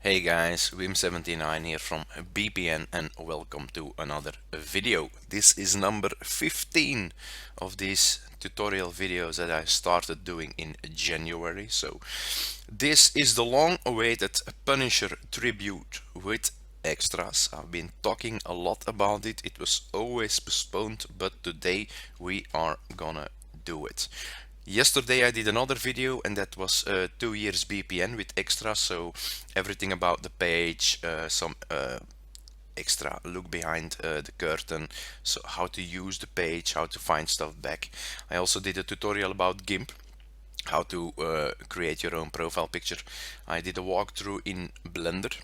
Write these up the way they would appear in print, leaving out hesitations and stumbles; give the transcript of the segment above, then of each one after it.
Hey guys, Wim79 here from BPN and welcome to another video. This is number 15 of these tutorial videos that I started doing in January. So this is the long-awaited Punisher tribute with extras. I've been talking a lot about it. It was always postponed, but today we are gonna do it. Yesterday I did another video and that was 2 years BPN with extra, so everything about the page, some extra look behind the curtain, so how to use the page, how to find stuff back. I also did a tutorial about GIMP, how to create your own profile picture. I did a walkthrough in Blender,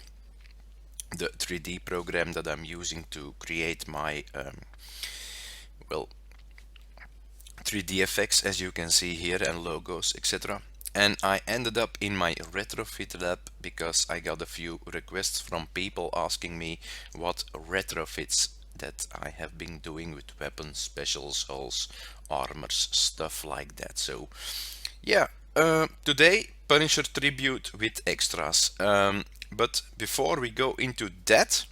the 3D program that I'm using to create my well, 3D effects, as you can see here, and logos, etc. And I ended up in my retrofit lab because I got a few requests from people asking me what retrofits that I have been doing with weapons, specials, hulls, armors, stuff like that. So yeah, today Punisher tribute with extras. But before we go into that,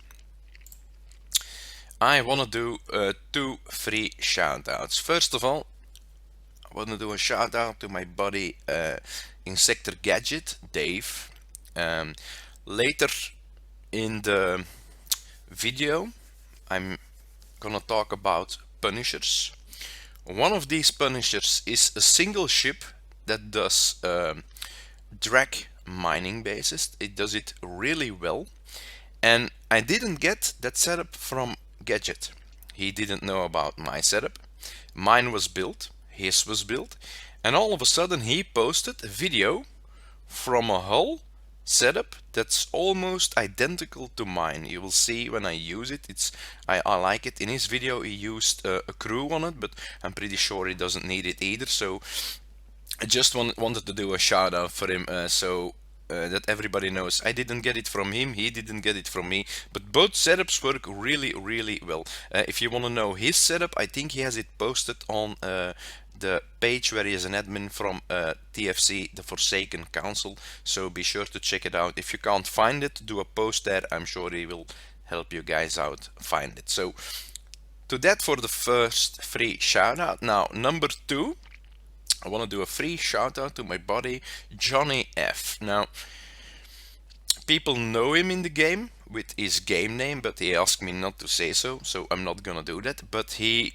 I want to do 2 free shoutouts. First of all, I want to do a shout out to my buddy Insector Gadget, Dave. Later in the video, I'm gonna talk about punishers. One of these punishers is a single ship that does Drac Mining Bases. It does it really well, and I didn't get that setup from Gadget. He didn't know about my setup. Mine was built, his was built, and all of a sudden he posted a video from a hull setup that's almost identical to mine. You will see when I use it. I like it. In his video he used a crew on it, but I'm pretty sure he doesn't need it either. So I just wanted to do a shout out for him, that everybody knows. I didn't get it from him, he didn't get it from me, but both setups work really well. If you want to know his setup, I think he has it posted on the page where he is an admin from TFC, the Forsaken Council, so be sure to check it out. If you can't find it, do a post there. I'm sure he will help you guys out find it. So to that for the first free shout out. Now number 2, I want to do a free shout out to my buddy Johnny F. Now, people know him in the game with his game name, but he asked me not to say so, so I'm not gonna do that. But he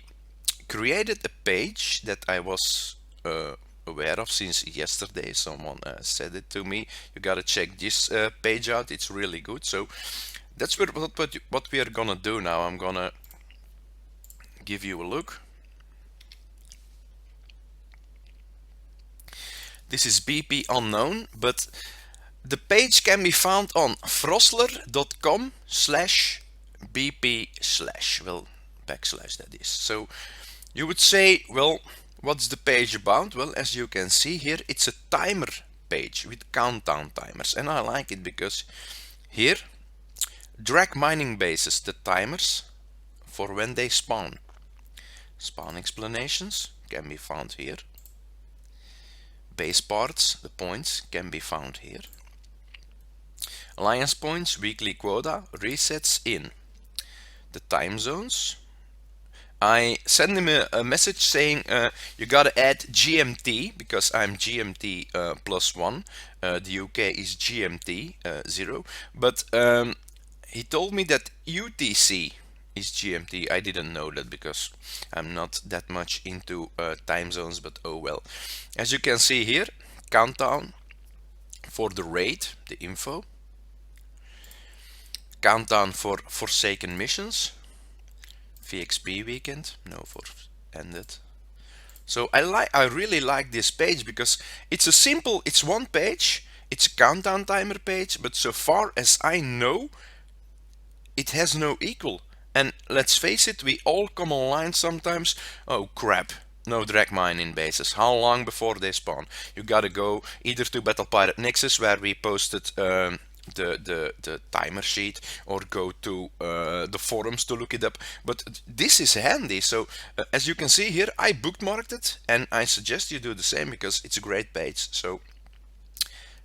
created a page that I was aware of since yesterday. Someone said it to me. You gotta check this page out, it's really good. So that's what we are gonna do now. I'm gonna give you a look. This is BP unknown, but the page can be found on frostler.com/bp/ well, backslash that is. So you would say, well, what's the page about? Well, as you can see here, it's a timer page with countdown timers, and I like it because here, Drac Mining Bases, the timers for when they spawn. Spawn explanations can be found here. Base parts, the points, can be found here. Alliance points, weekly quota, resets in. The time zones. I send him a message saying you gotta add GMT because I'm GMT +1. The UK is GMT 0. But he told me that UTC is GMT. I didn't know that because I'm not that much into time zones, but oh well. As you can see here, countdown for the raid, the info. Countdown for Forsaken missions. VXP weekend, no, for ended. So I really like this page because it's one page, it's a countdown timer page, but so far as I know, it has no equal. And let's face it, we all come online sometimes. Oh crap, no Drac Mining Bases. How long before they spawn? You gotta go either to Battle Pirate Nexus, where we posted the timer sheet, or go to the forums to look it up. But this is handy. So as you can see here, I bookmarked it, and I suggest you do the same because it's a great page. So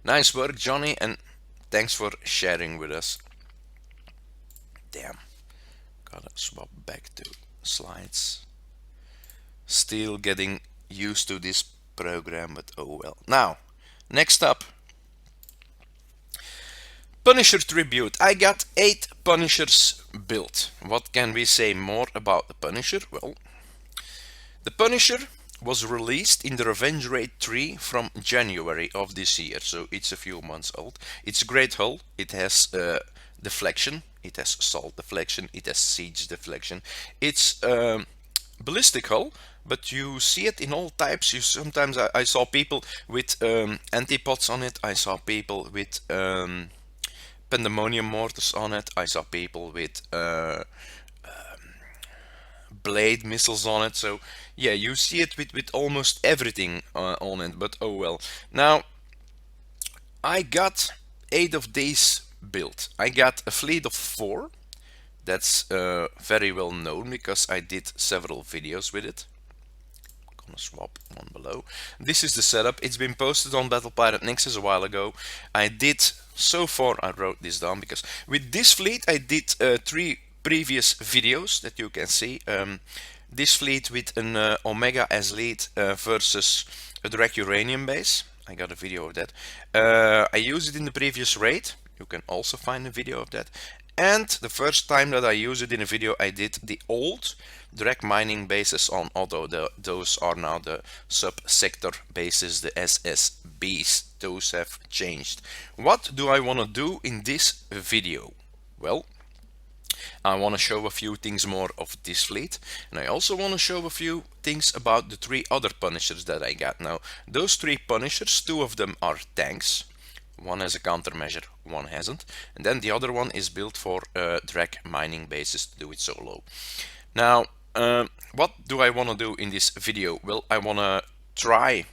nice work, Johnny, and thanks for sharing with us. Damn, gotta swap back to slides. Still getting used to this program, but oh well. Now, next up, Punisher Tribute. I got 8 Punishers built. What can we say more about the Punisher? Well, the Punisher was released in the Revenge Raid 3 from January of this year, so it's a few months old. It's a great hull. It has deflection, it has assault deflection, it has siege deflection. It's ballistic hull, but you see it in all types. You sometimes I saw people with antipods on it. I saw people with pandemonium mortars on it. I saw people with blade missiles on it. So yeah, you see it with almost everything on it, but oh well. Now, I got 8 of these built. I got a fleet of 4. That's very well known because I did several videos with it. I'm gonna swap one below. This is the setup. It's been posted on Battle Pirate Nexus a while ago. I wrote this down because with this fleet I did 3 previous videos that you can see. This fleet with an Omega as lead versus a Drac Uranium Base. I got a video of that. I used it in the previous raid. You can also find a video of that. And the first time that I used it in a video, I did the old Drac Mining Bases on, although those are now the sub-sector bases, the SSBs. Those have changed. What do I want to do in this video? Well, I want to show a few things more of this fleet, and I also want to show a few things about the 3 other Punishers that I got. Now, those 3 Punishers, 2 of them are tanks. One has a countermeasure, one hasn't, and then the other one is built for Drac Mining Bases to do it solo. Now, what do I want to do in this video? Well, I want to try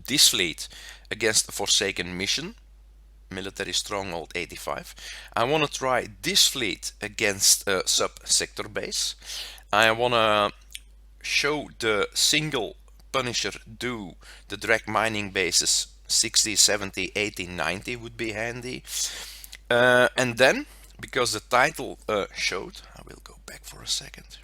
this fleet against a Forsaken mission, Military Stronghold 85. I want to try this fleet against a sub-sector base. I want to show the single Punisher do the Drac Mining Bases 60, 70, 80, 90 would be handy. And then, because the title showed, I will go back for a second,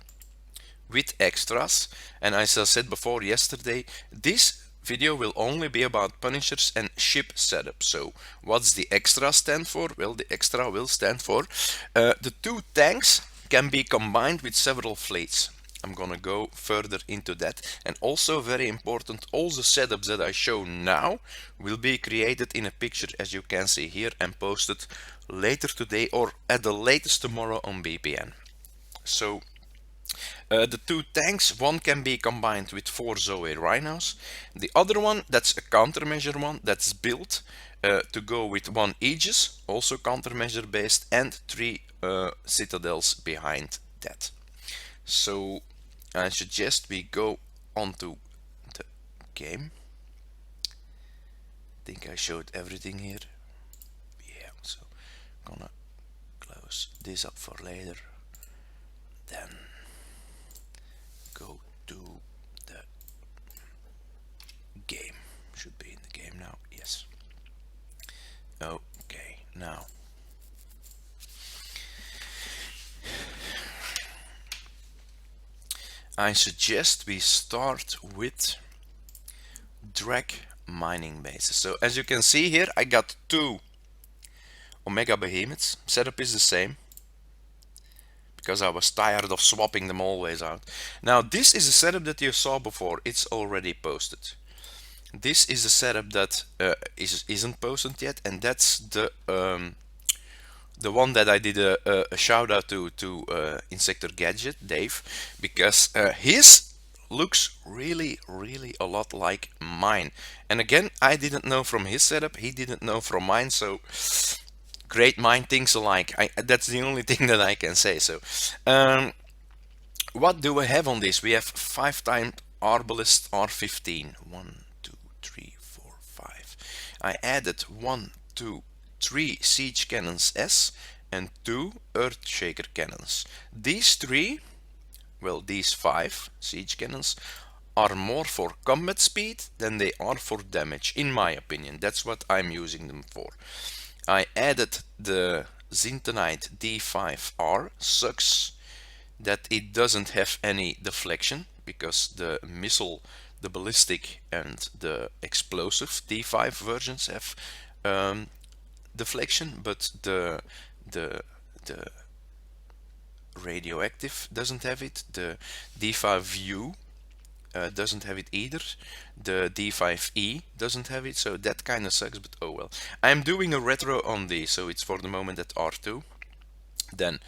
with extras, and as I said before yesterday, this video will only be about Punishers and ship setup. So what's the extra stand for? Well, the extra will stand for the 2 tanks can be combined with several fleets. I'm gonna go further into that, and also very important, all the setups that I show now will be created in a picture, as you can see here, and posted later today or at the latest tomorrow on BPN. So the 2 tanks, one can be combined with 4 Zoe Rhinos. The other one, that's a countermeasure one, that's built to go with 1 Aegis, also countermeasure based, and 3 Citadels behind that. So I suggest we go onto the game. I think I showed everything here. Yeah, so I'm gonna close this up for later. Then go to the game. Should be in the game now. Yes. Okay, now I suggest we start with Drac Mining Bases. So as you can see here, I got 2 Omega Behemoths. Setup is the same, because I was tired of swapping them always out. Now this is a setup that you saw before. It's already posted. This is the setup that isn't posted yet, and that's the one that I did a shout out to Insector Gadget, Dave, because his looks really a lot like mine. And again, I didn't know from his setup, he didn't know from mine, so great mind thinks alike. That's the only thing that I can say. So what do we have on this? We have 5-timed Arbalest R15. 1, 2, 3, 4, 5. I added 1, 2, 3 siege cannons S and 2 earthshaker cannons. These 3, well, these 5 siege cannons are more for combat speed than they are for damage, in my opinion. That's what I'm using them for. I added the zintanite D5R. Sucks that it doesn't have any deflection, because the missile, the ballistic and the explosive D5 versions have deflection, but the the radioactive doesn't have it. The D5U doesn't have it either. The D5E doesn't have it, so that kind of sucks, but oh well. I'm doing a retro on these, so it's for the moment at R2. Then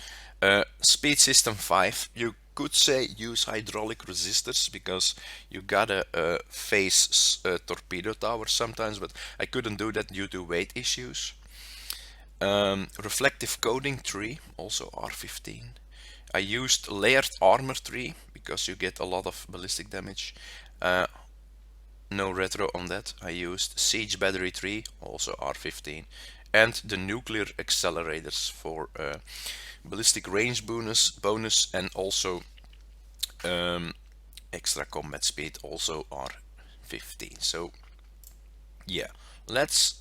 speed system 5, you could say use hydraulic resistors, because you gotta face torpedo towers sometimes, but I couldn't do that due to weight issues. Reflective coating 3, also R15. I used layered armor 3 because you get a lot of ballistic damage. No retro on that. I used siege battery 3, also R15, and the nuclear accelerators for ballistic range bonus and also extra combat speed, also R15. So yeah, let's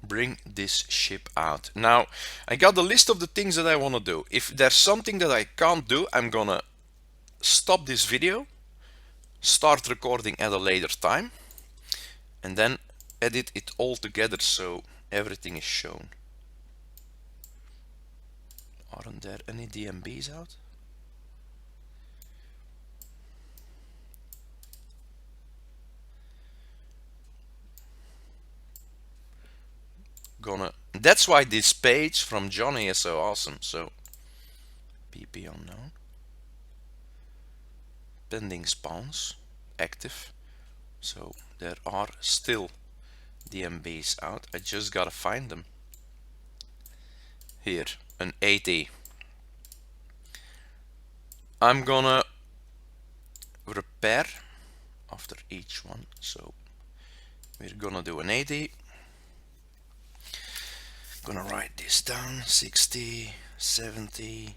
bring this ship out. Now, I got a list of the things that I want to do. If there's something that I can't do, I'm gonna stop this video, start recording at a later time, and then edit it all together so everything is shown. Aren't there any DMBs out? That's why this page from Johnny is so awesome. So PP unknown, pending spawns active, so there are still DMBs out. I just gotta find them. Here, an 80. I'm gonna repair after each one, so we're gonna do an 80. Gonna write this down: 60, 70,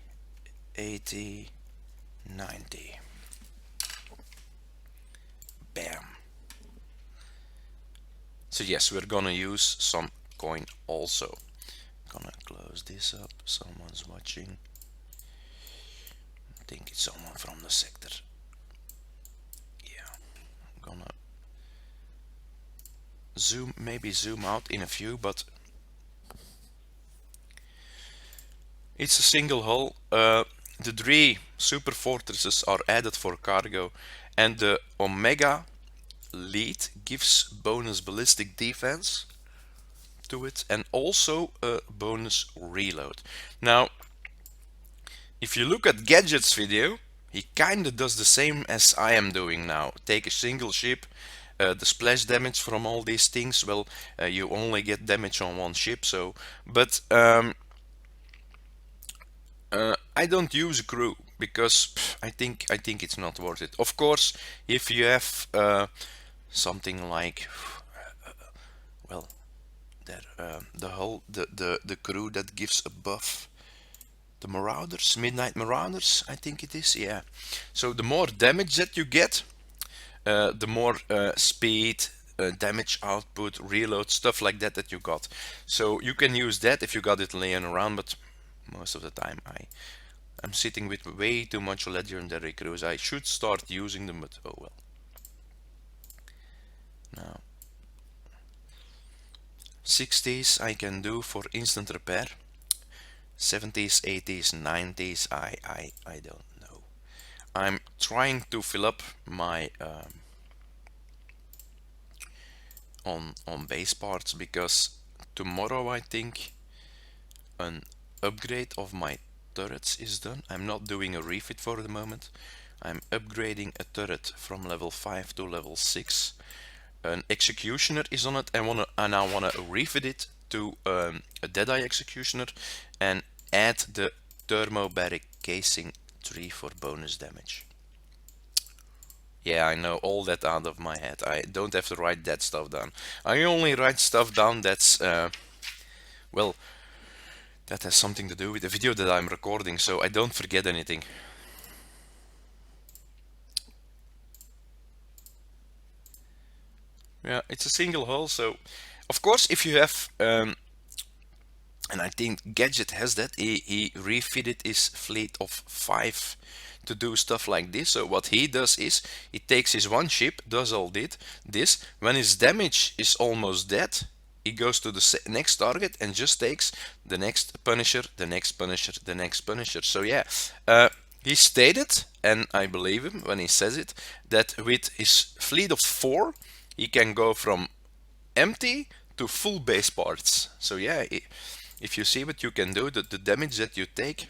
80, 90. Bam. So yes, we're gonna use some coin also. Gonna close this up. Someone's watching. I think it's someone from the sector. Yeah. I'm gonna maybe zoom out in a few, but it's a single hull. The 3 super fortresses are added for cargo, and the Omega lead gives bonus ballistic defense to it, and also a bonus reload. Now, if you look at Gadget's video, he kinda does the same as I am doing now. Take a single ship, the splash damage from all these things, well, you only get damage on one ship, so, but I don't use a crew because I think it's not worth it. Of course, if you have something like, well, the crew that gives a buff, the Marauders, Midnight Marauders, I think it is, yeah. So the more damage that you get, the more speed, damage output, reload, stuff like that you got. So you can use that if you got it laying around, but most of the time I'm sitting with way too much legendary crews. I should start using them, but oh well. Now, 60s I can do for instant repair. 70s, 80s, 90s, I don't know. I'm trying to fill up my on base parts, because tomorrow I think an upgrade of my turrets is done. I'm not doing a refit for the moment. I'm upgrading a turret from level 5 to level 6. An executioner is on it, and I wanna refit it to a Deadeye executioner and add the thermobaric casing 3 for bonus damage. Yeah, I know all that out of my head. I don't have to write that stuff down. I only write stuff down that's well, that has something to do with the video that I'm recording, so I don't forget anything. Yeah, it's a single hull, so of course if you have And I think Gadget has that. He refitted his fleet of 5 to do stuff like this. So what he does is he takes his one ship, does all this. When his damage is almost dead, he goes to the next target and just takes the next Punisher, the next Punisher, the next Punisher. So yeah, he stated, and I believe him when he says it, that with his fleet of 4, he can go from empty to full base parts. So yeah, if you see what you can do, the damage that you take.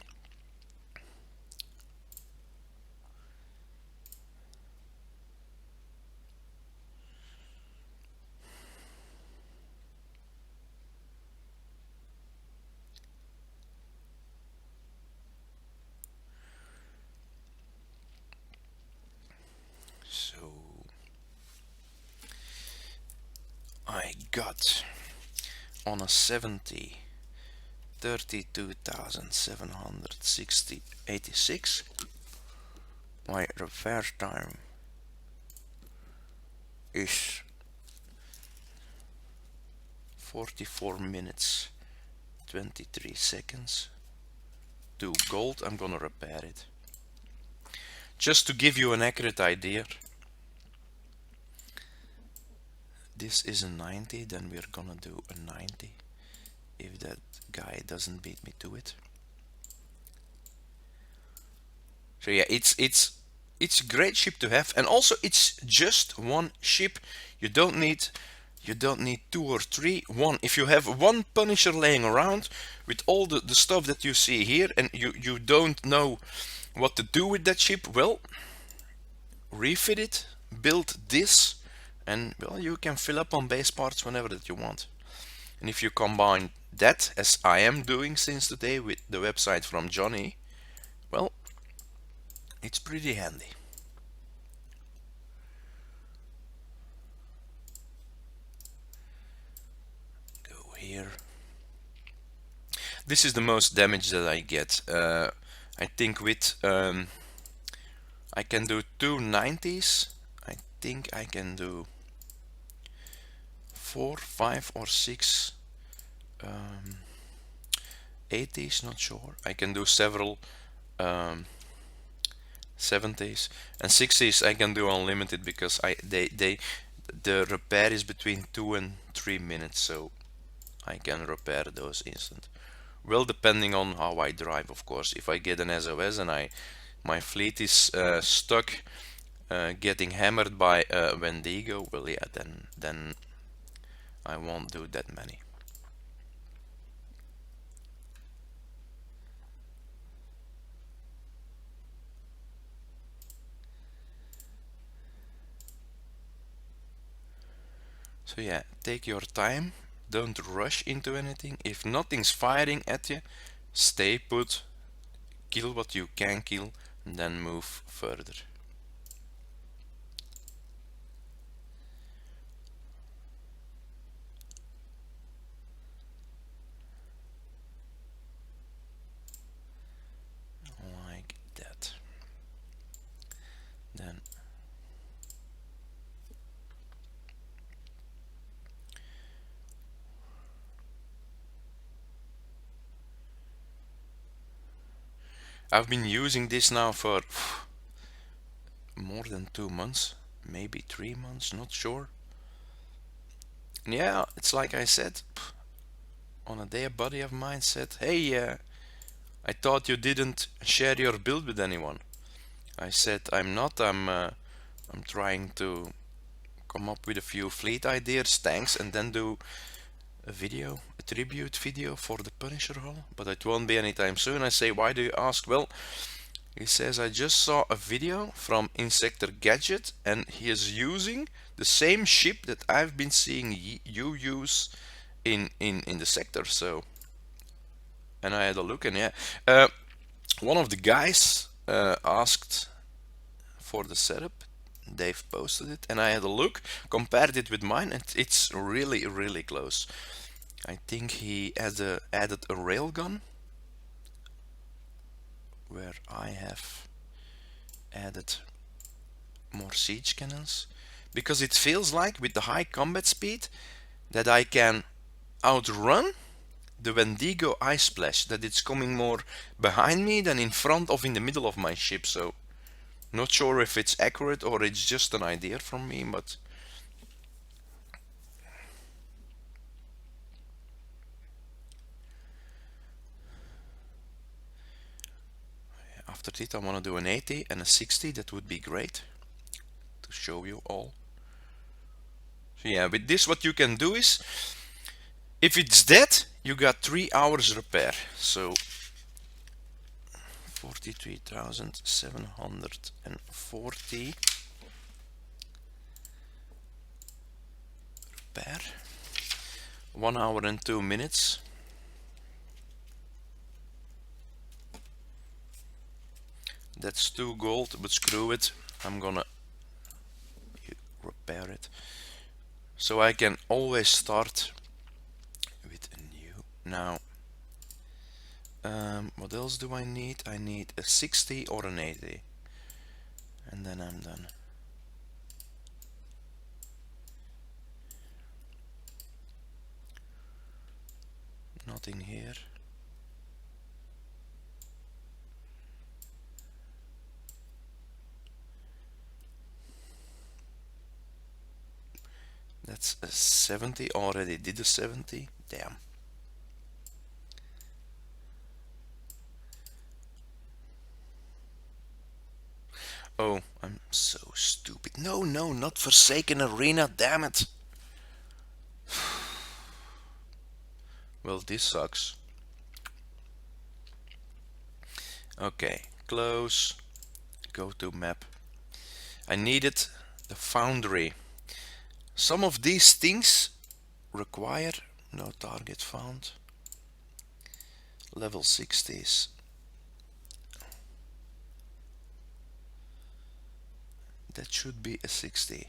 So I got on a 70 32,760.86. My repair time is 44 minutes 23 seconds. To gold, I'm gonna repair it. Just to give you an accurate idea, this is a 90, then we're gonna do a 90 if that guy doesn't beat me to it. So yeah, it's a great ship to have, and also it's just one ship. You don't need 2 or 3. One. If you have one Punisher laying around with all the stuff that you see here, and you don't know what to do with that ship, well, refit it, build this, and well, you can fill up on base parts whenever that you want. And if you combine that, as I am doing since today, with the website from Johnny, well, it's pretty handy. Go here. This is the most damage that I get. I think with I can do 2 90s. I think I can do 4, 5 or 6 80s, not sure. I can do several 70s and 60s. I can do unlimited because the repair is between 2 and 3 minutes, so I can repair those instant. Well, depending on how I drive, of course. If I get an SOS and my fleet is stuck getting hammered by Wendigo, well, yeah, then I won't do that many. So yeah, take your time, don't rush into anything. If nothing's firing at you, stay put, kill what you can kill, and then move further. Like that. Then I've been using this now for more than 2 months, maybe 3 months, not sure. And yeah, it's like I said, on a day a buddy of mine said, hey, I thought you didn't share your build with anyone. I said, I'm not, I'm trying to come up with a few fleet ideas, tanks, and then do a video, a tribute video for the Punisher hull, but it won't be anytime soon. I say, why do you ask? Well, he says, I just saw a video from Insector Gadget and he is using the same ship that I've been seeing you use in the sector. So, and I had a look, and yeah, one of the guys asked for the setup. Dave posted it, and I had a look, compared it with mine, and it's really, really close. I think he added a railgun, where I have added more siege cannons, because it feels like with the high combat speed that I can outrun the Wendigo ice splash, that it's coming more behind me than in front of in the middle of my ship, so not sure if it's accurate or it's just an idea from me, but after this I want to do an 80 and a 60, that would be great to show you all. So yeah, with this what you can do is, if it's dead, you got 3 hours repair, so 43,740 repair, 1 hour and 2 minutes. That's 2 gold, but screw it, I'm gonna repair it. So I can always start with a new. Now, what else do I need? I need a 60 or an 80. And then I'm done. Nothing here. That's a 70, already did a 70, damn. Oh, I'm so stupid. No, no, not Forsaken Arena, damn it. Well, this sucks. Okay, close, go to map. I needed the foundry. Some of these things require no target found. Level 60s. That should be a 60.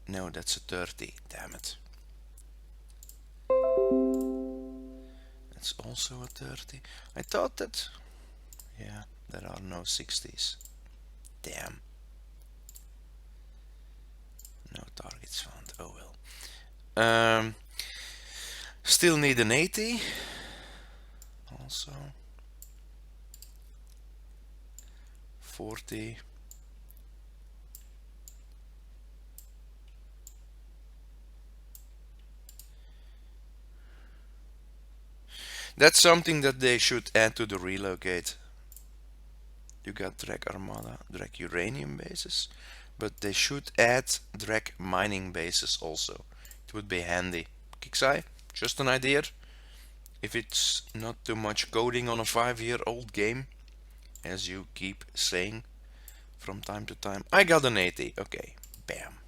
No, that's a 30, damn it. That's also a 30. I thought that, yeah, there are no 60s. Damn. No targets found, oh well. Still need an 80. Also. 40. That's something that they should add to the relocate. You got Drac Armada, Drac Uranium Bases, but they should add Drac Mining Bases also. It would be handy. Kixai, just an idea. If it's not too much coding on a 5-year-old game, as you keep saying from time to time. I got an 80, okay, bam.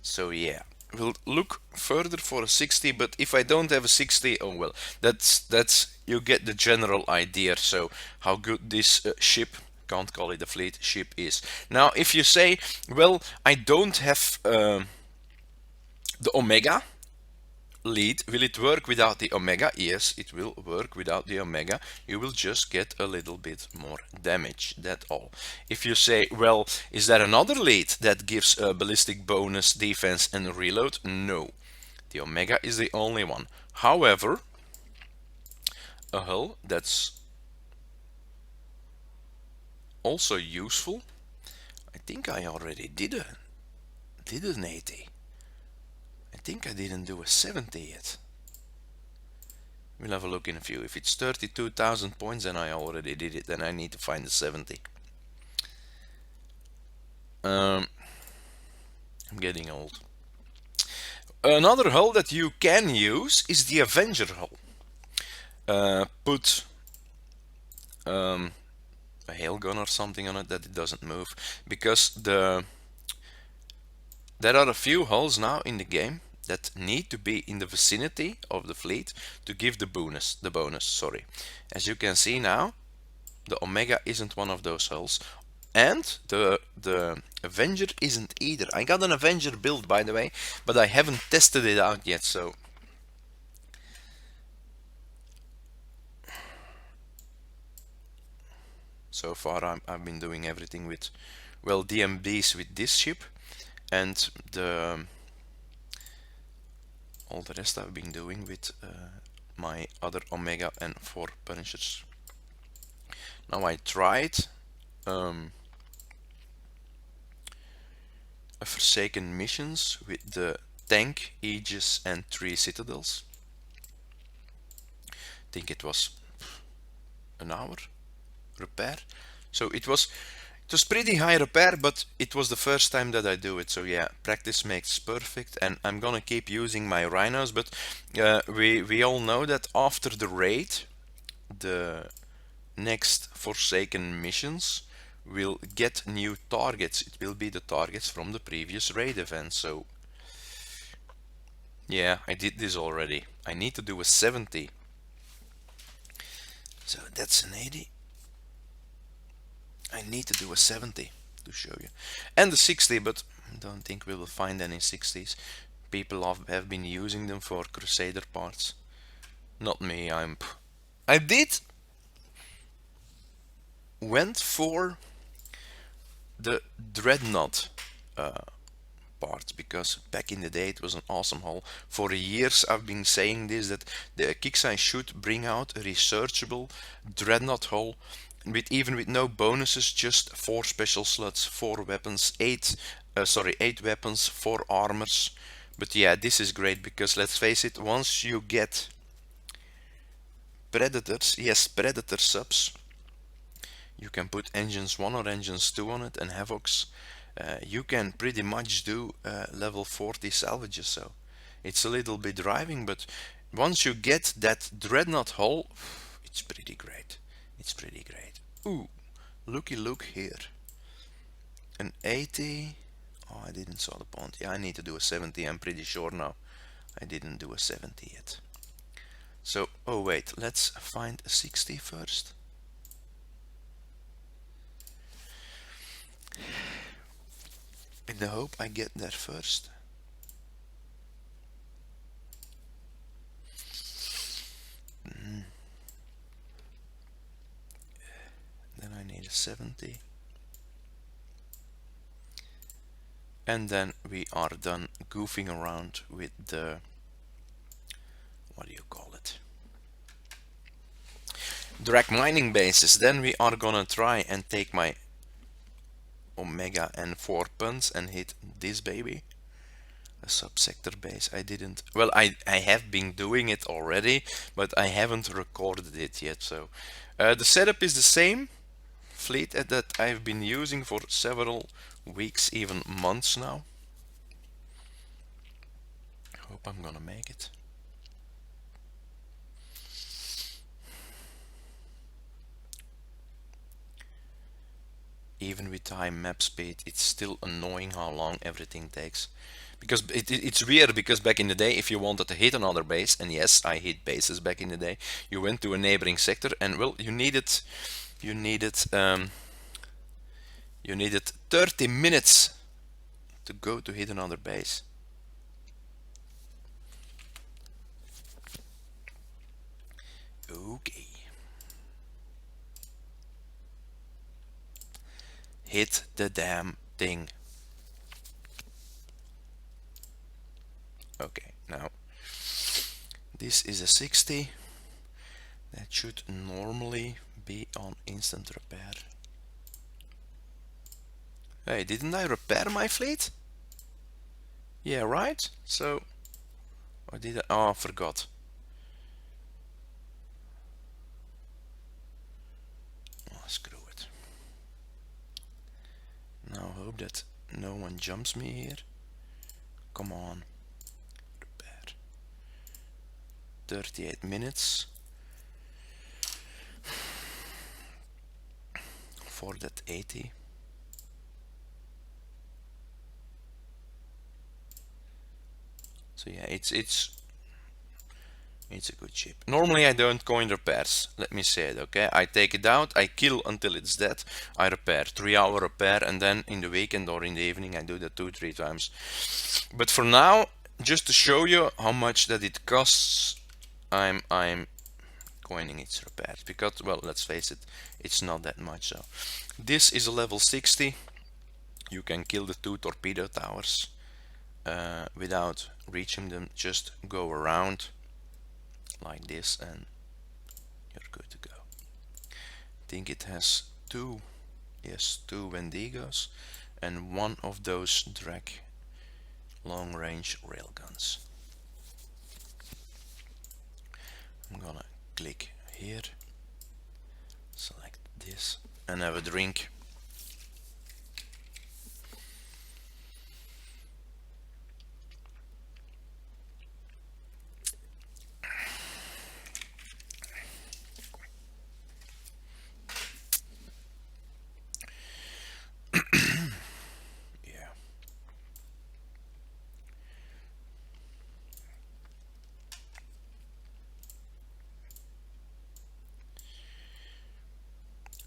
So yeah, we'll look further for a 60, but if I don't have a 60, oh well, that's you get the general idea. So how good this ship, can't call it a fleet, ship is. Now if you say, well, I don't have the Omega lead, will it work without the Omega? Yes, it will work without the Omega. You will just get a little bit more damage, that's all. If you say, well, is there another lead that gives a ballistic bonus, defense and reload? No, the Omega is the only one. However, a hull that's also useful, I think I already did an 80. I think I didn't do a 70 yet. We'll have a look in a few. If it's 32,000 points, then I already did it. Then I need to find the 70. I'm getting old. Another hull that you can use is the Avenger hull. Put a hail gun or something on it that it doesn't move, because there are a few hulls now in the game that need to be in the vicinity of the fleet to give the bonus. Sorry. As you can see now, the Omega isn't one of those hulls, and the Avenger isn't either. I got an Avenger build, by the way, but I haven't tested it out yet, so So far I've been doing everything with, well, DMBs with this ship, and all the rest I've been doing with my other Omega and 4 Punishers. Now I tried a Forsaken missions with the tank, Aegis and 3 Citadels. I think it was an hour repair. So it was pretty high repair, but it was the first time that I do it. So yeah, practice makes perfect, and I'm gonna keep using my Rhinos. But we all know that after the raid, the next Forsaken missions will get new targets. It will be the targets from the previous raid event. So yeah, I did this already. I need to do a 70. So that's an 80. I need to do a 70 to show you. And the 60, but I don't think we will find any 60s. People have been using them for Crusader parts. Not me, I went for the Dreadnought part, because back in the day it was an awesome hull. For years I've been saying this, that the Kixeye should bring out a researchable Dreadnought hull with even with no bonuses, just 4 special slots, 4 weapons, 8 weapons, 4 armors. But yeah, this is great because let's face it, once you get Predators, yes, Predator subs, you can put Engines 1 or Engines 2 on it and Havocs. You can pretty much do level 40 salvages, so it's a little bit driving, but once you get that Dreadnought hull, it's pretty great. It's pretty great. Ooh, looky look here. An 80. Oh, I didn't saw the point. Yeah, I need to do a 70, I'm pretty sure now. I didn't do a 70 yet. So, oh wait, let's find a 60 first. In the hope I get there first. Then I need a 70. And then we are done goofing around with the, what do you call it? Drac Mining Bases. Then we are gonna try and take my Omega and 4 punts and hit this baby. A subsector base. I didn't, well, I have been doing it already, but I haven't recorded it yet. So the setup is the same fleet that I've been using for several weeks, even months now. Hope I'm gonna make it. Even with high map speed, it's still annoying how long everything takes. Because it's weird, because back in the day, if you wanted to hit another base, and yes, I hit bases back in the day, you went to a neighboring sector, and well, you needed 30 minutes to go to hit another base. Okay. Hit the damn thing. Okay, now this is a 60. That should normally be on instant repair. Hey, didn't I repair my fleet? Yeah, right? So, or did I? Oh, I forgot. Oh, screw it. Now hope that no one jumps me here. Come on. Repair. 38 minutes. For that 80. So yeah, it's a good ship. Normally I don't go in repairs, let me say it, okay? I take it out, I kill until it's dead, I repair, 3-hour repair, and then in the weekend or in the evening I do that 2-3 times. But for now, just to show you how much that it costs, I'm coining its repairs, because, well, let's face it, it's not that much. So this is a level 60. You can kill the 2 torpedo towers without reaching them. Just go around like this and you're good to go. I think it has 2 Wendigos and 1 of those Drac long-range railguns. I'm gonna click here, select this, and have a drink. Yeah.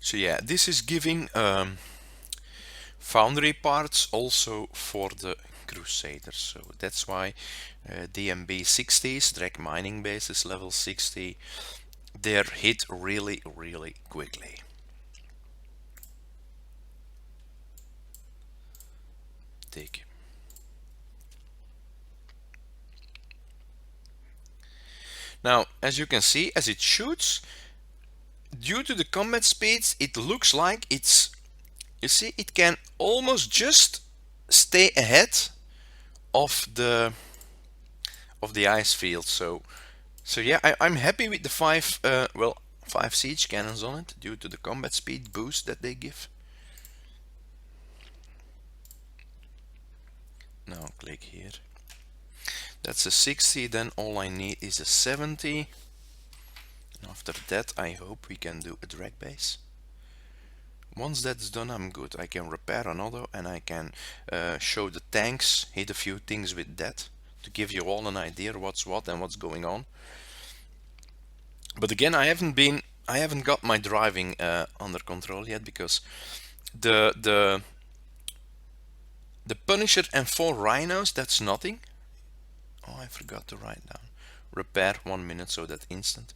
So yeah, this is giving foundry parts also for the Crusaders. So that's why DMB 60s, Drac Mining Bases level 60, they're hit really, really quickly. Tick. Now, as you can see, as it shoots, due to the combat speeds, it looks like it's, you see, it can almost just stay ahead of the ice field. So yeah, I'm happy with the 5 siege cannons on it due to the combat speed boost that they give. Now click here. That's a 60, then all I need is a 70. And after that, I hope we can do a Drac base. Once that's done, I'm good. I can repair another and I can show the tanks, hit a few things with that to give you all an idea what's what and what's going on. But again, I haven't got my driving under control yet, because the Punisher and 4 Rhinos, that's nothing. Oh, I forgot to write down. Repair 1 minute, so that instant.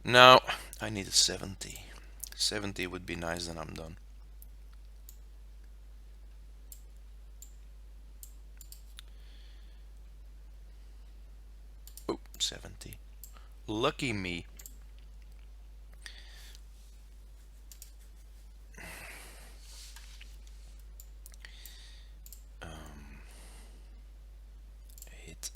Now I need a 70. 70 would be nice, then I'm done. Oh, 70. Lucky me. Hit.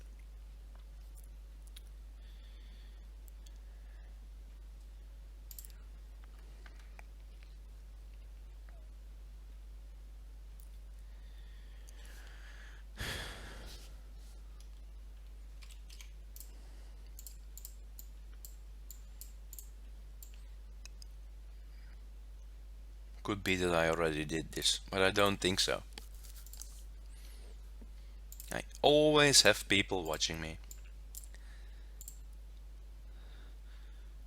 Could be that I already did this, but I don't think so. I always have people watching me.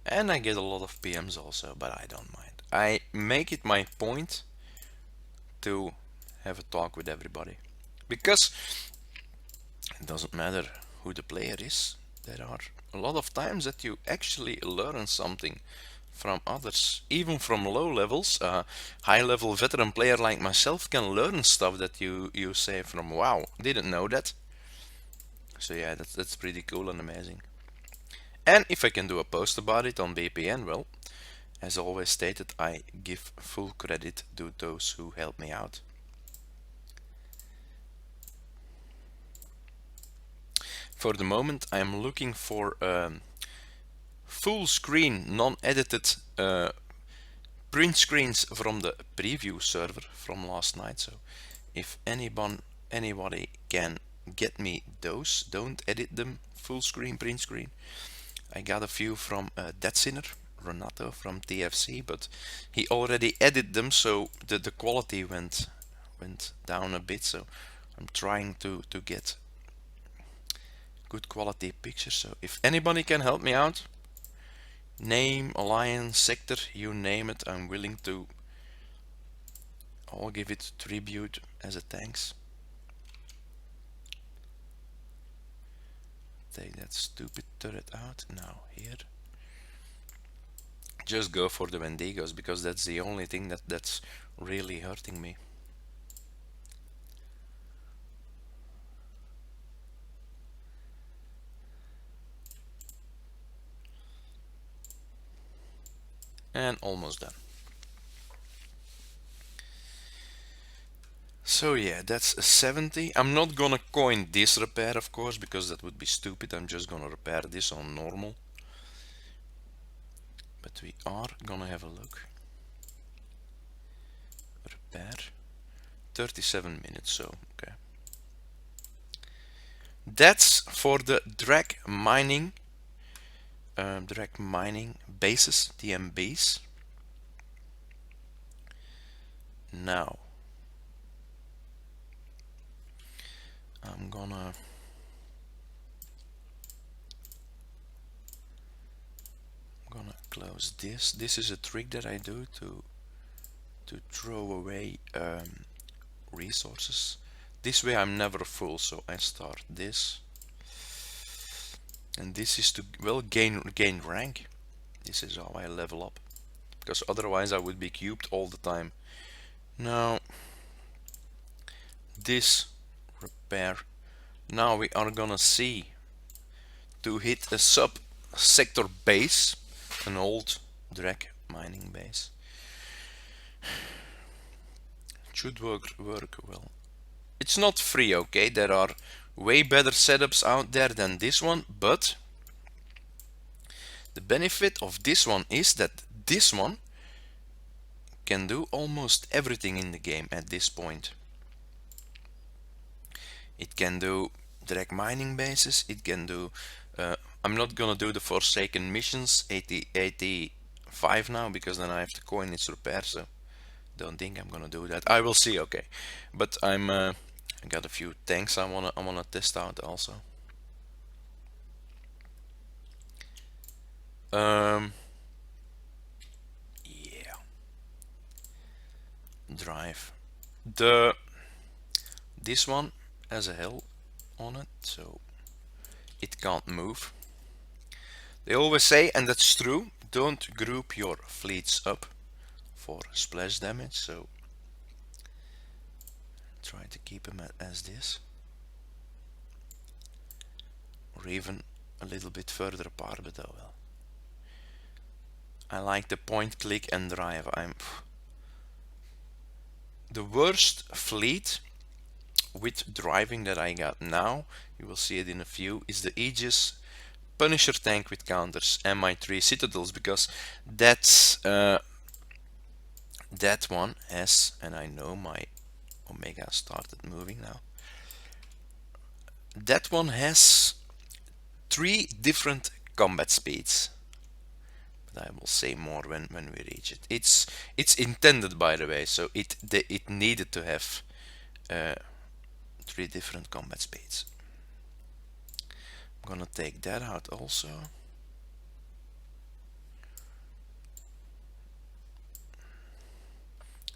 And I get a lot of PMs also, but I don't mind. I make it my point to have a talk with everybody, because it doesn't matter who the player is. There are a lot of times that you actually learn something from others, even from low levels. High level veteran player like myself can learn stuff that you say from, wow, didn't know that. So yeah, that's pretty cool and amazing. And if I can do a post about it on BPN, well, as always stated, I give full credit to those who help me out. For the moment, I am looking for full screen, non-edited print screens from the preview server from last night. So if anybody can get me those, don't edit them, full screen, print screen. I got a few from Deadsinner, Renato from TFC, but he already edited them, so the quality went down a bit. So I'm trying to get good quality pictures. So if anybody can help me out, name, alliance, sector, you name it, I'm willing to. I'll give it tribute as a thanks. Take that stupid turret out. Now here. just go for the Wendigos, because that's the only thing that's really hurting me. And almost done. So yeah, that's a 70. I'm not gonna coin this repair, of course, because that would be stupid. I'm just gonna repair this on normal. But we are gonna have a look. Repair. 37 minutes, so okay. That's for the Drac Mining Bases, DMBs. Now I'm gonna close this. This is a trick that I do to throw away resources. This way I'm never full, so I start this. And this is to, well, gain rank. This is how I level up, because otherwise I would be cubed all the time. Now this repair. Now we are gonna see to hit a sub sector base, an old Drac mining base. Should work well. It's not free, okay? There are way better setups out there than this one, but the benefit of this one is that this one can do almost everything in the game at this point. It can do Drac mining bases, it can do I'm not gonna do the Forsaken missions 85 now, because then I have to coin its repair, so don't think I'm gonna do that. I will see, okay. But I got a few tanks I wanna test out also. Yeah. Drive. This one has a hell on it, so it can't move. They always say, and that's true, don't group your fleets up for splash damage, so try to keep them as this, or even a little bit further apart, but oh well. I like the point click and drive. The worst fleet with driving that I got now, you will see it in a few, is the Aegis Punisher tank with counters and my 3 Citadels, because that's that one has, and I know my Omega started moving now, that one has 3 different combat speeds. But I will say more when we reach it. It's intended, by the way, so it needed to have 3 different combat speeds. I'm gonna take that out also.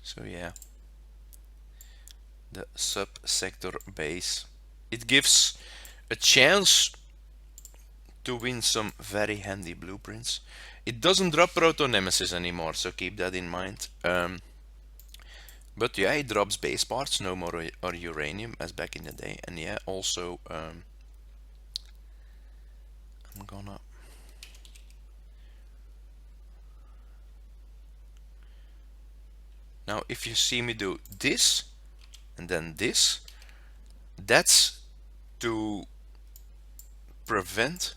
So yeah, the sub-sector base. It gives a chance to win some very handy blueprints. It doesn't drop Proto Nemesis anymore, so keep that in mind. But yeah, it drops base parts, no more or uranium as back in the day. And yeah, also I'm gonna now, if you see me do this and then this, that's to prevent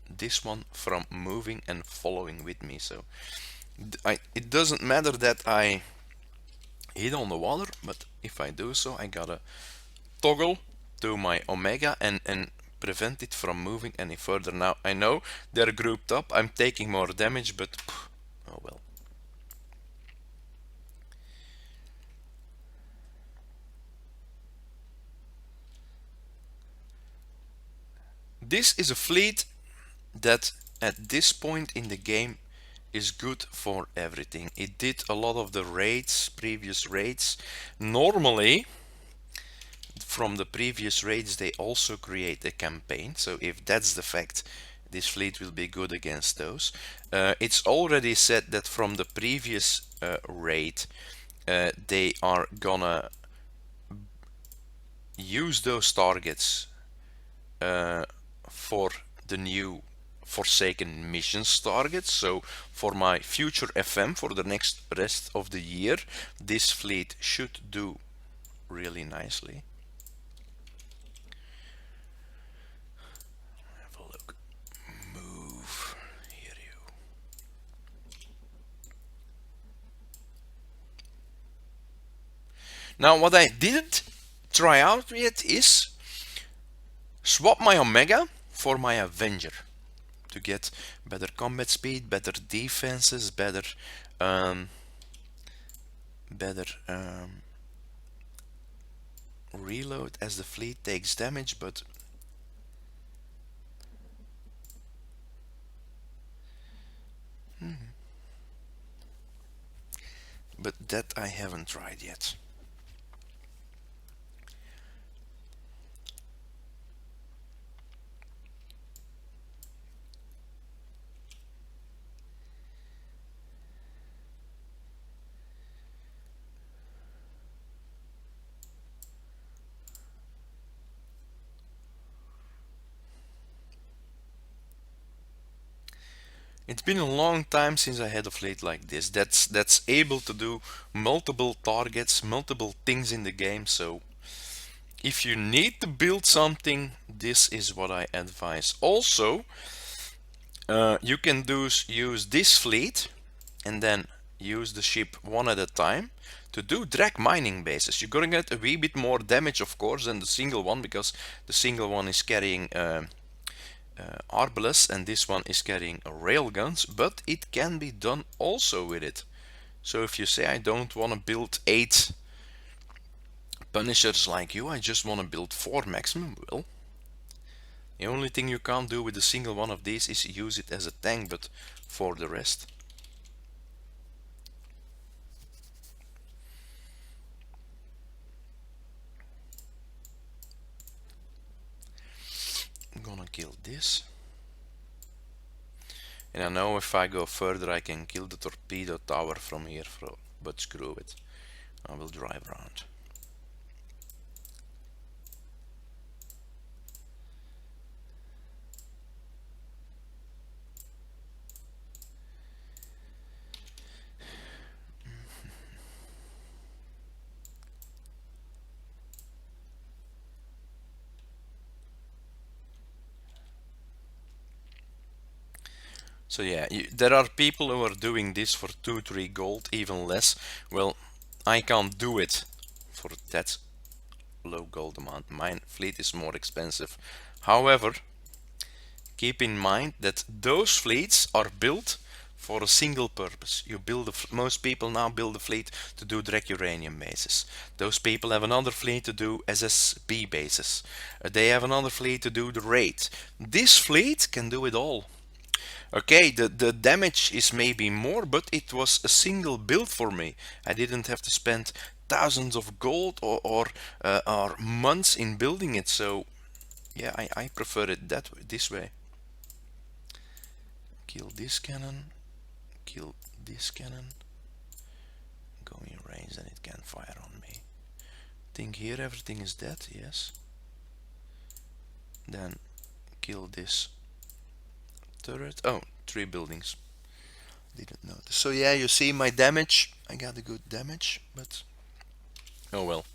this one from moving and following with me. So it doesn't matter that I hit on the water, but if I do so, I gotta toggle to my Omega and prevent it from moving any further. Now I know they're grouped up, I'm taking more damage, but oh well. This is a fleet that at this point in the game is good for everything. It did a lot of the raids, previous raids. Normally, from the previous raids, they also create a campaign. So if that's the fact, This fleet will be good against those. It's already said that from the previous raid, they are gonna use those targets for the new Forsaken missions targets. So for my future FM for the next rest of the year, this fleet should do really nicely. Have a look. Move. Here you. Now what I didn't try out yet is swap my Omega for my Avenger to get better combat speed, better defenses, better reload as the fleet takes damage, but that I haven't tried yet. It's been a long time since I had a fleet like this that's able to do multiple targets, multiple things in the game. So if you need to build something, this is what I advise. Also, you can use this fleet and then use the ship one at a time to do Drac Mining Bases. You're gonna get a wee bit more damage, of course, than the single one, because the single one is carrying arbalest and this one is carrying railguns, but it can be done also with it. So if you say I don't want to build 8 Punishers like you, I just want to build 4 maximum, well, the only thing you can't do with a single one of these is use it as a tank, but for the rest. I'm gonna kill this. And I know if I go further I can kill the torpedo tower from here, but screw it. I will drive around. So yeah, there are people who are doing this for 2-3 gold, even less. Well, I can't do it for that low gold amount. My fleet is more expensive. However, keep in mind that those fleets are built for a single purpose. You build most people now build a fleet to do Drac Uranium Bases. Those people have another fleet to do SSB bases. They have another fleet to do the raid. This fleet can do it all. Okay, the damage is maybe more, but it was a single build for me. I didn't have to spend thousands of gold or months in building it. So yeah, I prefer it this way. Kill this cannon, kill this cannon, go in range and it can fire on me. Think here everything is dead, yes. Then kill this turret. Oh, 3 buildings. Didn't notice. So yeah, you see my damage. I got a good damage, but oh well.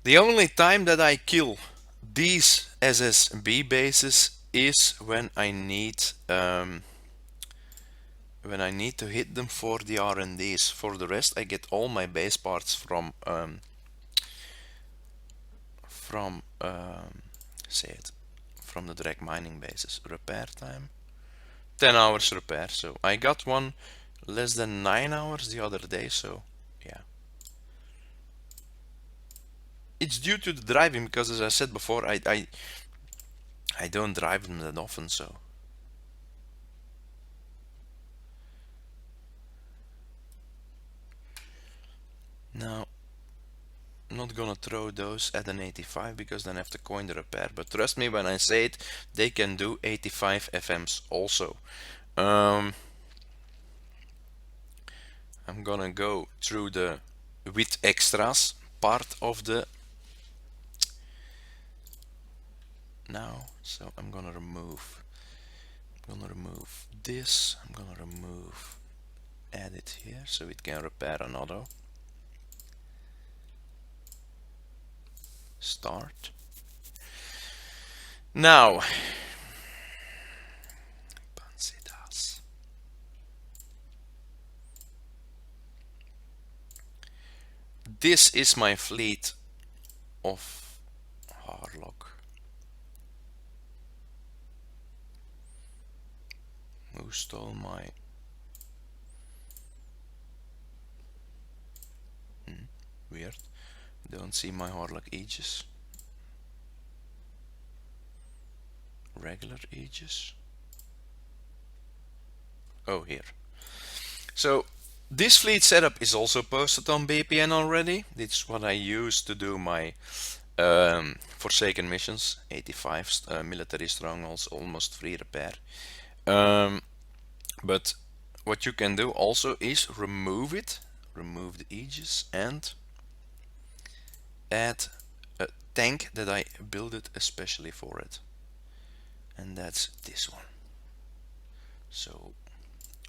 The only time that I kill these SSB bases is when I need to hit them for the R&Ds. For the rest, I get all my base parts from the Drac Mining Bases. Repair time 10 hours repair. So I got one less than 9 hours the other day. So yeah, it's due to the driving, because as I said before, I don't drive them that often. So now not gonna throw those at an 85 because then I have to coin the repair. But trust me when I say it, they can do 85 FMs also. I'm gonna go through the with extras part of the now. So I'm gonna remove this. I'm gonna remove add it here so it can repair an auto. Start. Now this is my fleet of Harlock. Who stole my weird. Don't see my Harlock Aegis. Regular Aegis. Oh, here. So this fleet setup is also posted on BPN already. It's what I use to do my Forsaken missions. 85 military strongholds, almost free repair. But what you can do also is remove it. Remove the Aegis and add a tank that I built it especially for it. And that's this one. So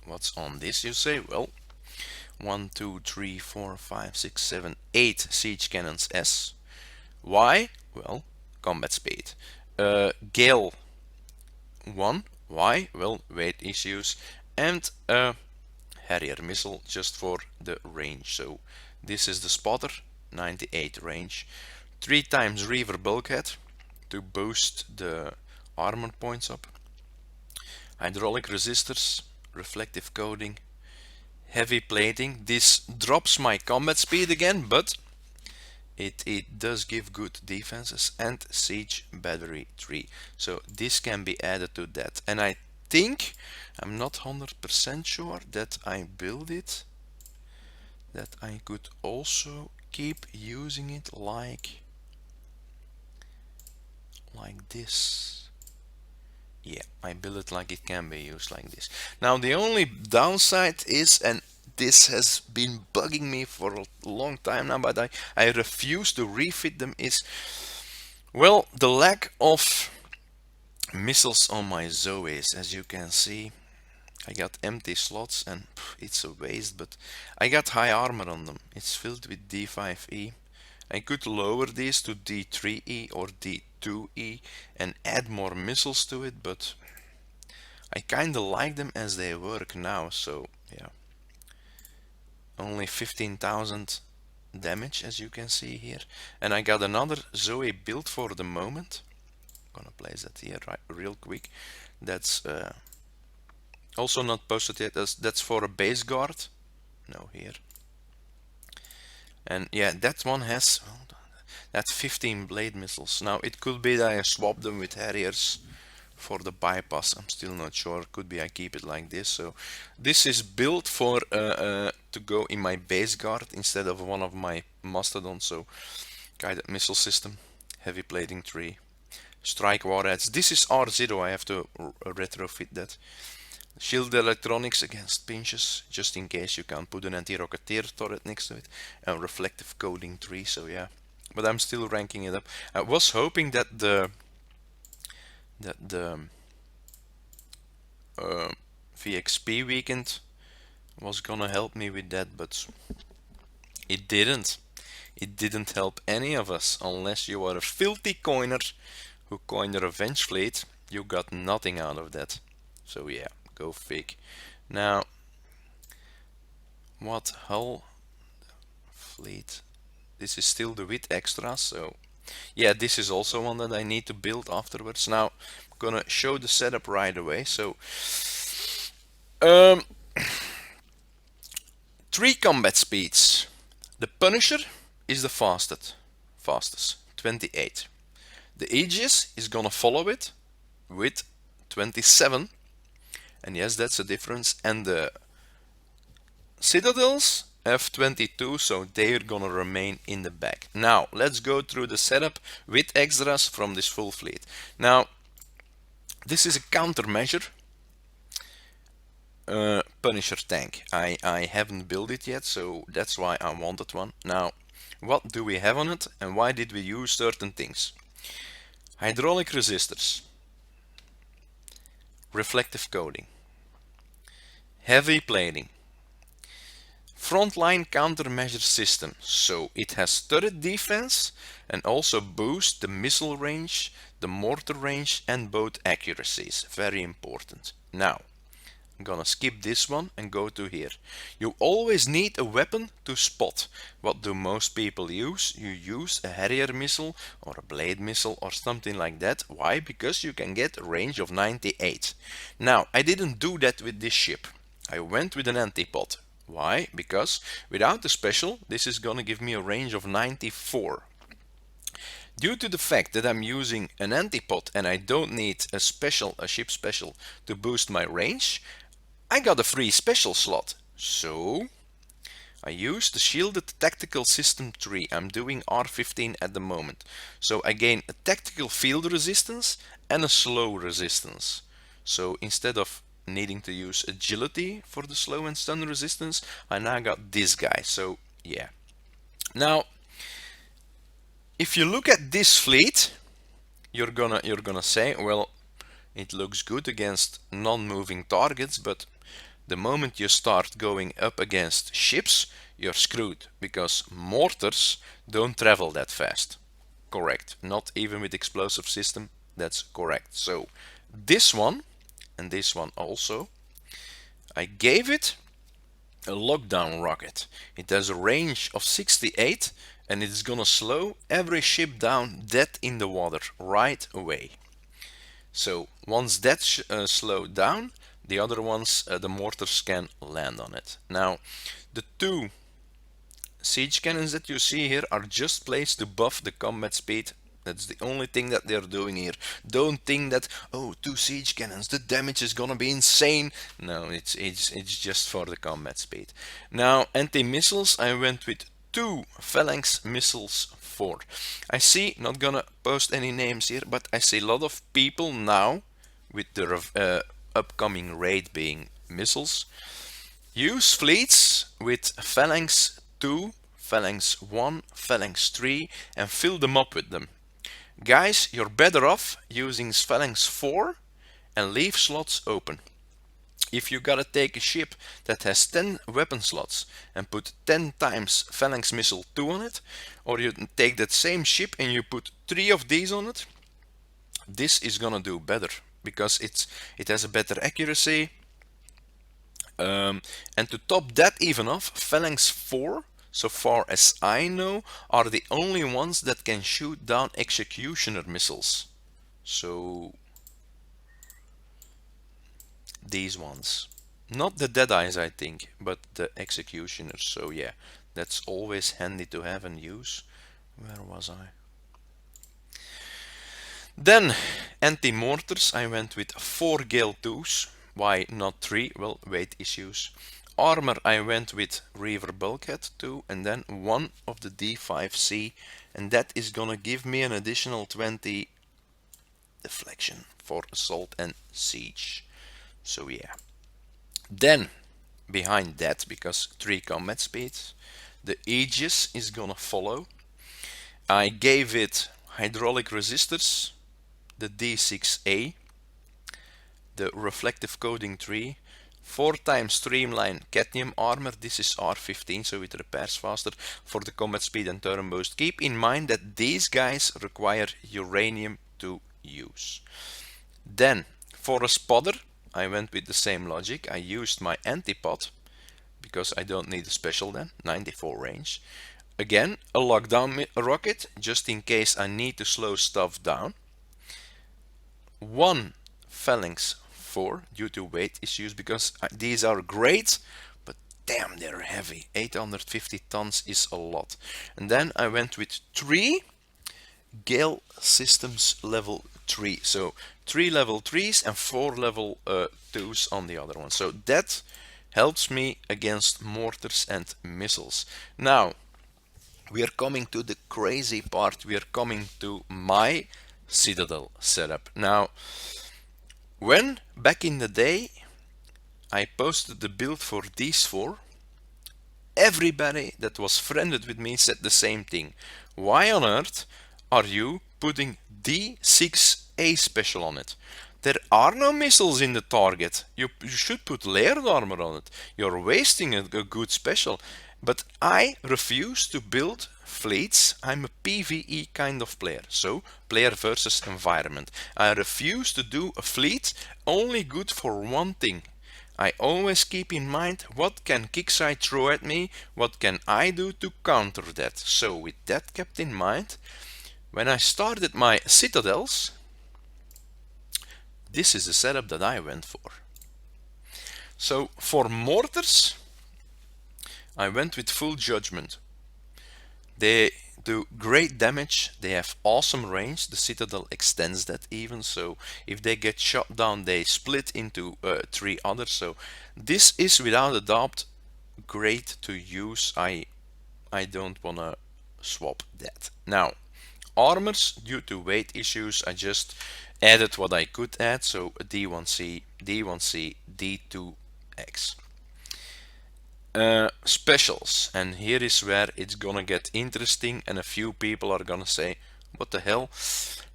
what's on this, you say? Well, 1, 2, 3, 4, 5, 6, 7, 8 siege cannons S. Why? Well, combat speed. Gale 1. Why? Well, weight issues. And Harrier missile just for the range. So this is the spotter, 98 range. 3 times Reaver bulkhead to boost the armor points up. Hydraulic resistors, reflective coating, heavy plating. This drops my combat speed again, but it does give good defenses. And siege battery 3. So this can be added to that. And I think, I'm not 100% sure that I build it, that I could also keep using it like this. Yeah, I build it like it can be used like this. Now the only downside is, and this has been bugging me for a long time now, but I refuse to refit them, is, well, the lack of missiles on my Zoes. As you can see, I got empty slots and it's a waste, but I got high armor on them. It's filled with D5E. I could lower these to D3E or D2E and add more missiles to it, but I kinda like them as they work now, so yeah. Only 15,000 damage, as you can see here. And I got another Zoe built for the moment. I'm gonna place that here real quick. That's also not posted yet. That's for a base guard. No, here. And yeah, that one has, that's 15 blade missiles. Now it could be that I swap them with Harriers for the bypass. I'm still not sure. Could be I keep it like this. So this is built for to go in my base guard instead of one of my mastodons. So guided missile system, heavy plating 3, strike warheads. This is R0. I have to retrofit that. Shield electronics against pinches, just in case you can't put an anti-rocketeer turret next to it. And reflective coating 3, so yeah. But I'm still ranking it up. I was hoping that the VXP weekend was gonna help me with that, but it didn't. It didn't help any of us, unless you are a filthy coiner who coined a revenge fleet. You got nothing out of that. So yeah. Go fig. Now, what hull fleet? This is still the with extras, so yeah, this is also one that I need to build afterwards. Now, I'm gonna show the setup right away. So, 3 combat speeds. The Punisher is the fastest, 28. The Aegis is gonna follow it with 27. And yes, that's a difference. And the Citadels F22, so they're gonna remain in the back. Now let's go through the setup with extras from this full fleet. Now this is a countermeasure Punisher tank. I haven't built it yet, so that's why I wanted one. Now what do we have on it and why did we use certain things? Hydraulic resistors, reflective coating, heavy plating, frontline countermeasure system, so it has turret defense and also boosts the missile range, the mortar range and both accuracies. Very important. Now I'm gonna skip this one and go to here. You always need a weapon to spot. What do most people use? You use a Harrier missile or a blade missile or something like that. Why? Because you can get a range of 98. Now I didn't do that with this ship. I went with an antipod. Why? Because without the special this is gonna give me a range of 94. Due to the fact that I'm using an antipod and I don't need a ship special to boost my range, I got a free special slot. So I used the shielded tactical system 3. I'm doing R15 at the moment. So I gain a tactical field resistance and a slow resistance. So instead of needing to use agility for the slow and stun resistance, I now got this guy. So yeah. Now if you look at this fleet, you're gonna say, well, it looks good against non-moving targets, but the moment you start going up against ships, you're screwed, because mortars don't travel that fast. Correct. Not even with explosive system. That's correct. So this one and this one also, I gave it a lockdown rocket. It has a range of 68 and it's gonna slow every ship down dead in the water right away. So once that's slowed down, the other ones, the mortars can land on it. Now the two siege cannons that you see here are just placed to buff the combat speed. That's the only thing that they're doing here. Don't think that, oh, two siege cannons, the damage is gonna be insane. No, it's just for the combat speed. Now anti-missiles, I went with two Phalanx missiles 4. I see, not gonna post any names here, but I see a lot of people now with the upcoming raid being missiles use fleets with Phalanx 2, Phalanx 1, Phalanx 3 and fill them up with them. Guys, you're better off using Phalanx 4 and leave slots open. If you gotta take a ship that has 10 weapon slots and put 10 times Phalanx Missile 2 on it, or you take that same ship and you put 3 of these on it, this is gonna do better because it has a better accuracy. And to top that even off, Phalanx 4, so far as I know, are the only ones that can shoot down executioner missiles. So these ones, not the Deadeyes I think, but the executioners. So yeah, that's always handy to have and use. Where was I? Then anti-mortars, I went with 4 Gale 2s. Why not 3? Well, weight issues. Armor, I went with Reaver Bulkhead 2 and then 1 of the D5C, and that is gonna give me an additional 20 deflection for assault and siege. So yeah. Then behind that, because 3 combat speeds, the Aegis is gonna follow. I gave it hydraulic resistors, the D6A, the reflective coating 3, 4 times streamline cadmium armor. This is R15, so it repairs faster for the combat speed and turn boost. Keep in mind that these guys require uranium to use. Then for a spotter, I went with the same logic. I used my antipod because I don't need a special then, 94 range. Again, a lockdown rocket just in case I need to slow stuff down. 1 Phalanx 4 due to weight issues, because these are great, but damn, they're heavy. 850 tons is a lot. And then I went with 3 Gale Systems level 3. So 3 level 3s and 4 level 2s on the other one. So that helps me against mortars and missiles. Now, we are coming to the crazy part. We are coming to my Citadel setup. Now, when back in the day I posted the build for these four, everybody that was friended with me said the same thing. Why on earth are you putting D6A special on it? There are no missiles in the target. You should put layered armor on it. You're wasting a good special. But I refuse to build fleets. I'm a PvE kind of player. So, player versus environment. I refuse to do a fleet only good for one thing. I always keep in mind what can Kickside throw at me, what can I do to counter that. So with that kept in mind, when I started my citadels, this is the setup that I went for. So for mortars, I went with full judgment. They do great damage, they have awesome range, the Citadel extends that even, so if they get shot down they split into 3 others, so this is without a doubt great to use. I don't wanna swap that. Now, armors, due to weight issues, I just added what I could add, so a D1C, D1C, D2X. Specials, and here is where it's gonna get interesting and a few people are gonna say, what the hell?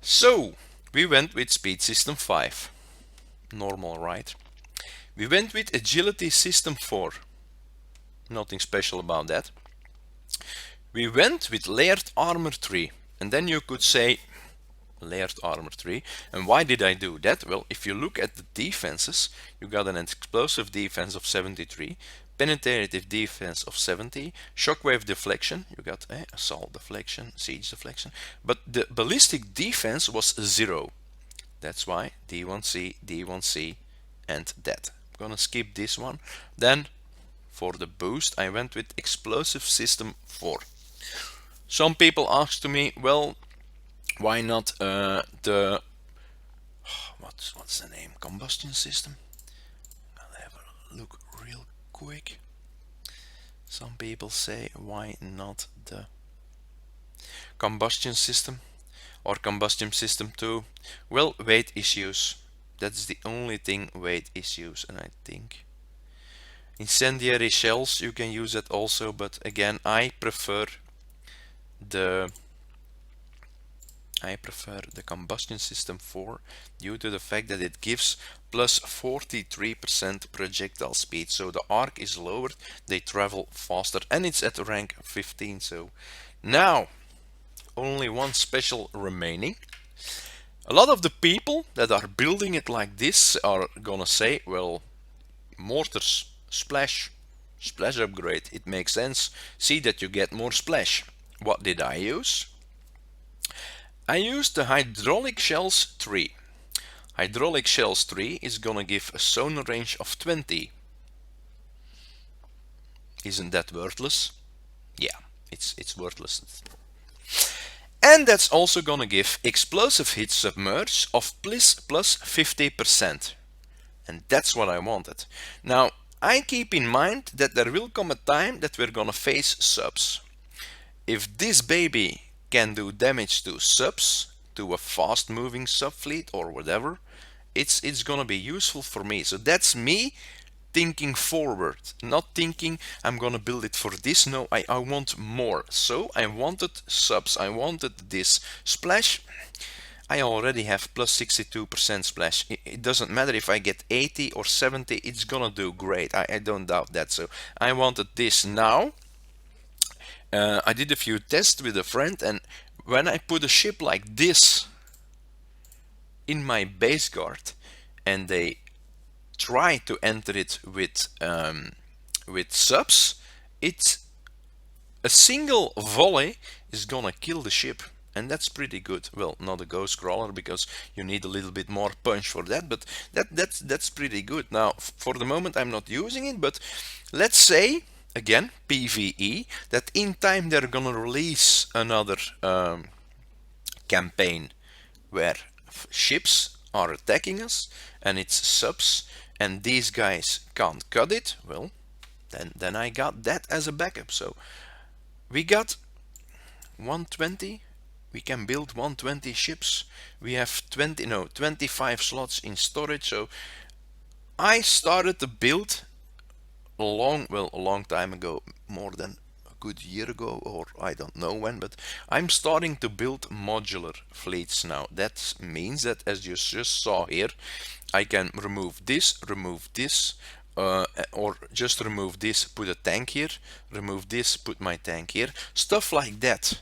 So we went with speed system 5, normal, right? We went with agility system 4, nothing special about that. We went with layered armor 3, and then you could say layered armor 3, and why did I do that? Well, if you look at the defenses, you got an explosive defense of 73, penetrative defense of 70, shockwave deflection, you got assault deflection, siege deflection, but the ballistic defense was 0. That's why D1C, D1C, and that. I'm gonna skip this one. Then for the boost, I went with explosive system 4. Some people asked to me, well, why not the what's the name, combustion system? I'll have a look real quick. Some people say, why not the combustion system or combustion system 2? Well, weight issues. That's the only thing, weight issues, and I think incendiary shells you can use it also, but again I prefer the combustion system 4 due to the fact that it gives plus 43% projectile speed, so the arc is lowered, they travel faster, and it's at rank 15. So now only one special remaining. A lot of the people that are building it like this are gonna say, well, mortars, splash upgrade, it makes sense, see that you get more splash. What did I use? I used the hydraulic shells 3. Hydraulic shells 3 is gonna give a zone range of 20. Isn't that worthless? Yeah, it's worthless. And that's also gonna give explosive hit submerge of plus 50%. And that's what I wanted. Now, I keep in mind that there will come a time that we're gonna face subs. If this baby can do damage to subs, to a fast moving sub fleet or whatever, it's gonna be useful for me. So that's me thinking forward, not thinking I'm gonna build it for this. No, I want more. So I wanted subs, I wanted this splash. I already have plus 62% splash. It doesn't matter if I get 80 or 70, it's gonna do great. I don't doubt that. So I wanted this now. I did a few tests with a friend, and when I put a ship like this in my base guard and they try to enter it with subs, it's a single volley is gonna kill the ship, and that's pretty good. Well, not a ghost crawler because you need a little bit more punch for that, but that's pretty good. Now, for the moment I'm not using it, but let's say again PvE that in time they're gonna release another campaign where ships are attacking us and it's subs, and these guys can't cut it, well, then I got that as a backup. So we got 120. We can build 120 ships. We have 25 slots in storage. So I started to build a long time ago, more than a good year ago, or I don't know when, but I'm starting to build modular fleets now. That means that, as you just saw here, I can remove this, or just remove this, put a tank here, remove this, put my tank here, stuff like that.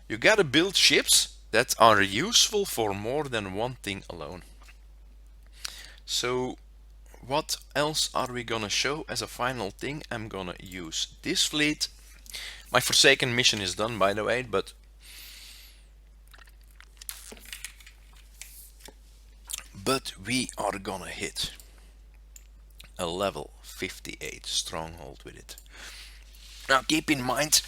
You gotta build ships that are useful for more than one thing alone. So what else are we gonna show as a final thing? I'm gonna use this fleet. My Forsaken mission is done, by the way, but we are gonna hit a level 58 stronghold with it. Now keep in mind,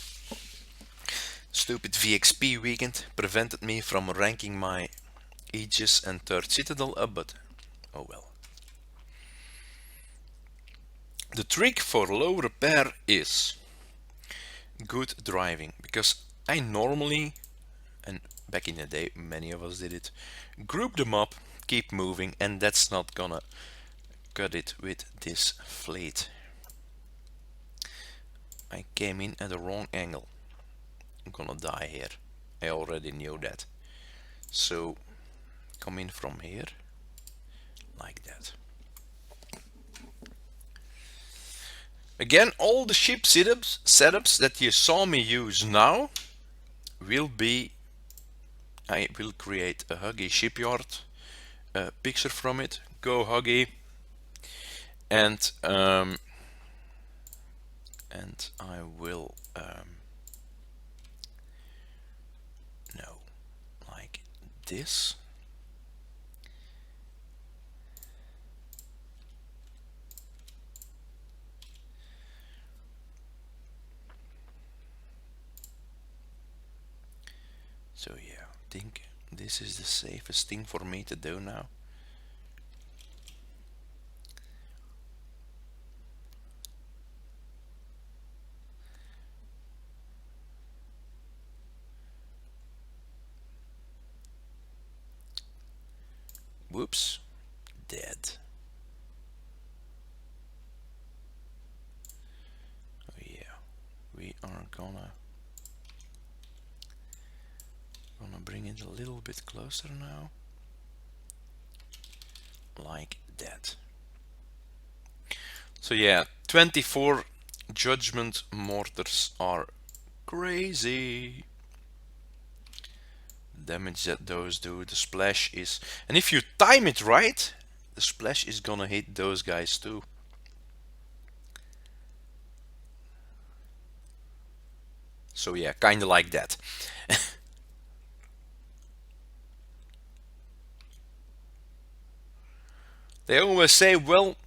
stupid VXP weekend prevented me from ranking my Aegis and 3rd Citadel up, but oh well. The trick for low repair is good driving, because I normally, and back in the day many of us did it, group them up, keep moving, and that's not gonna cut it with this fleet. I came in at the wrong angle. I'm gonna die here. I already knew that. So come in from here like that. Again, all the ship setups that you saw me use now will be, I will create a Huggy shipyard, a picture from it, go Huggy, and I will no, like this. So yeah, I think this is the safest thing for me to do now. Whoops, dead. Oh yeah, we are gonna bring it a little bit closer now, like that. So yeah, 24 judgment mortars are crazy. Damage that those do, the splash is, and if you time it right, the splash is gonna hit those guys too. So yeah, kinda like that. They always say, well,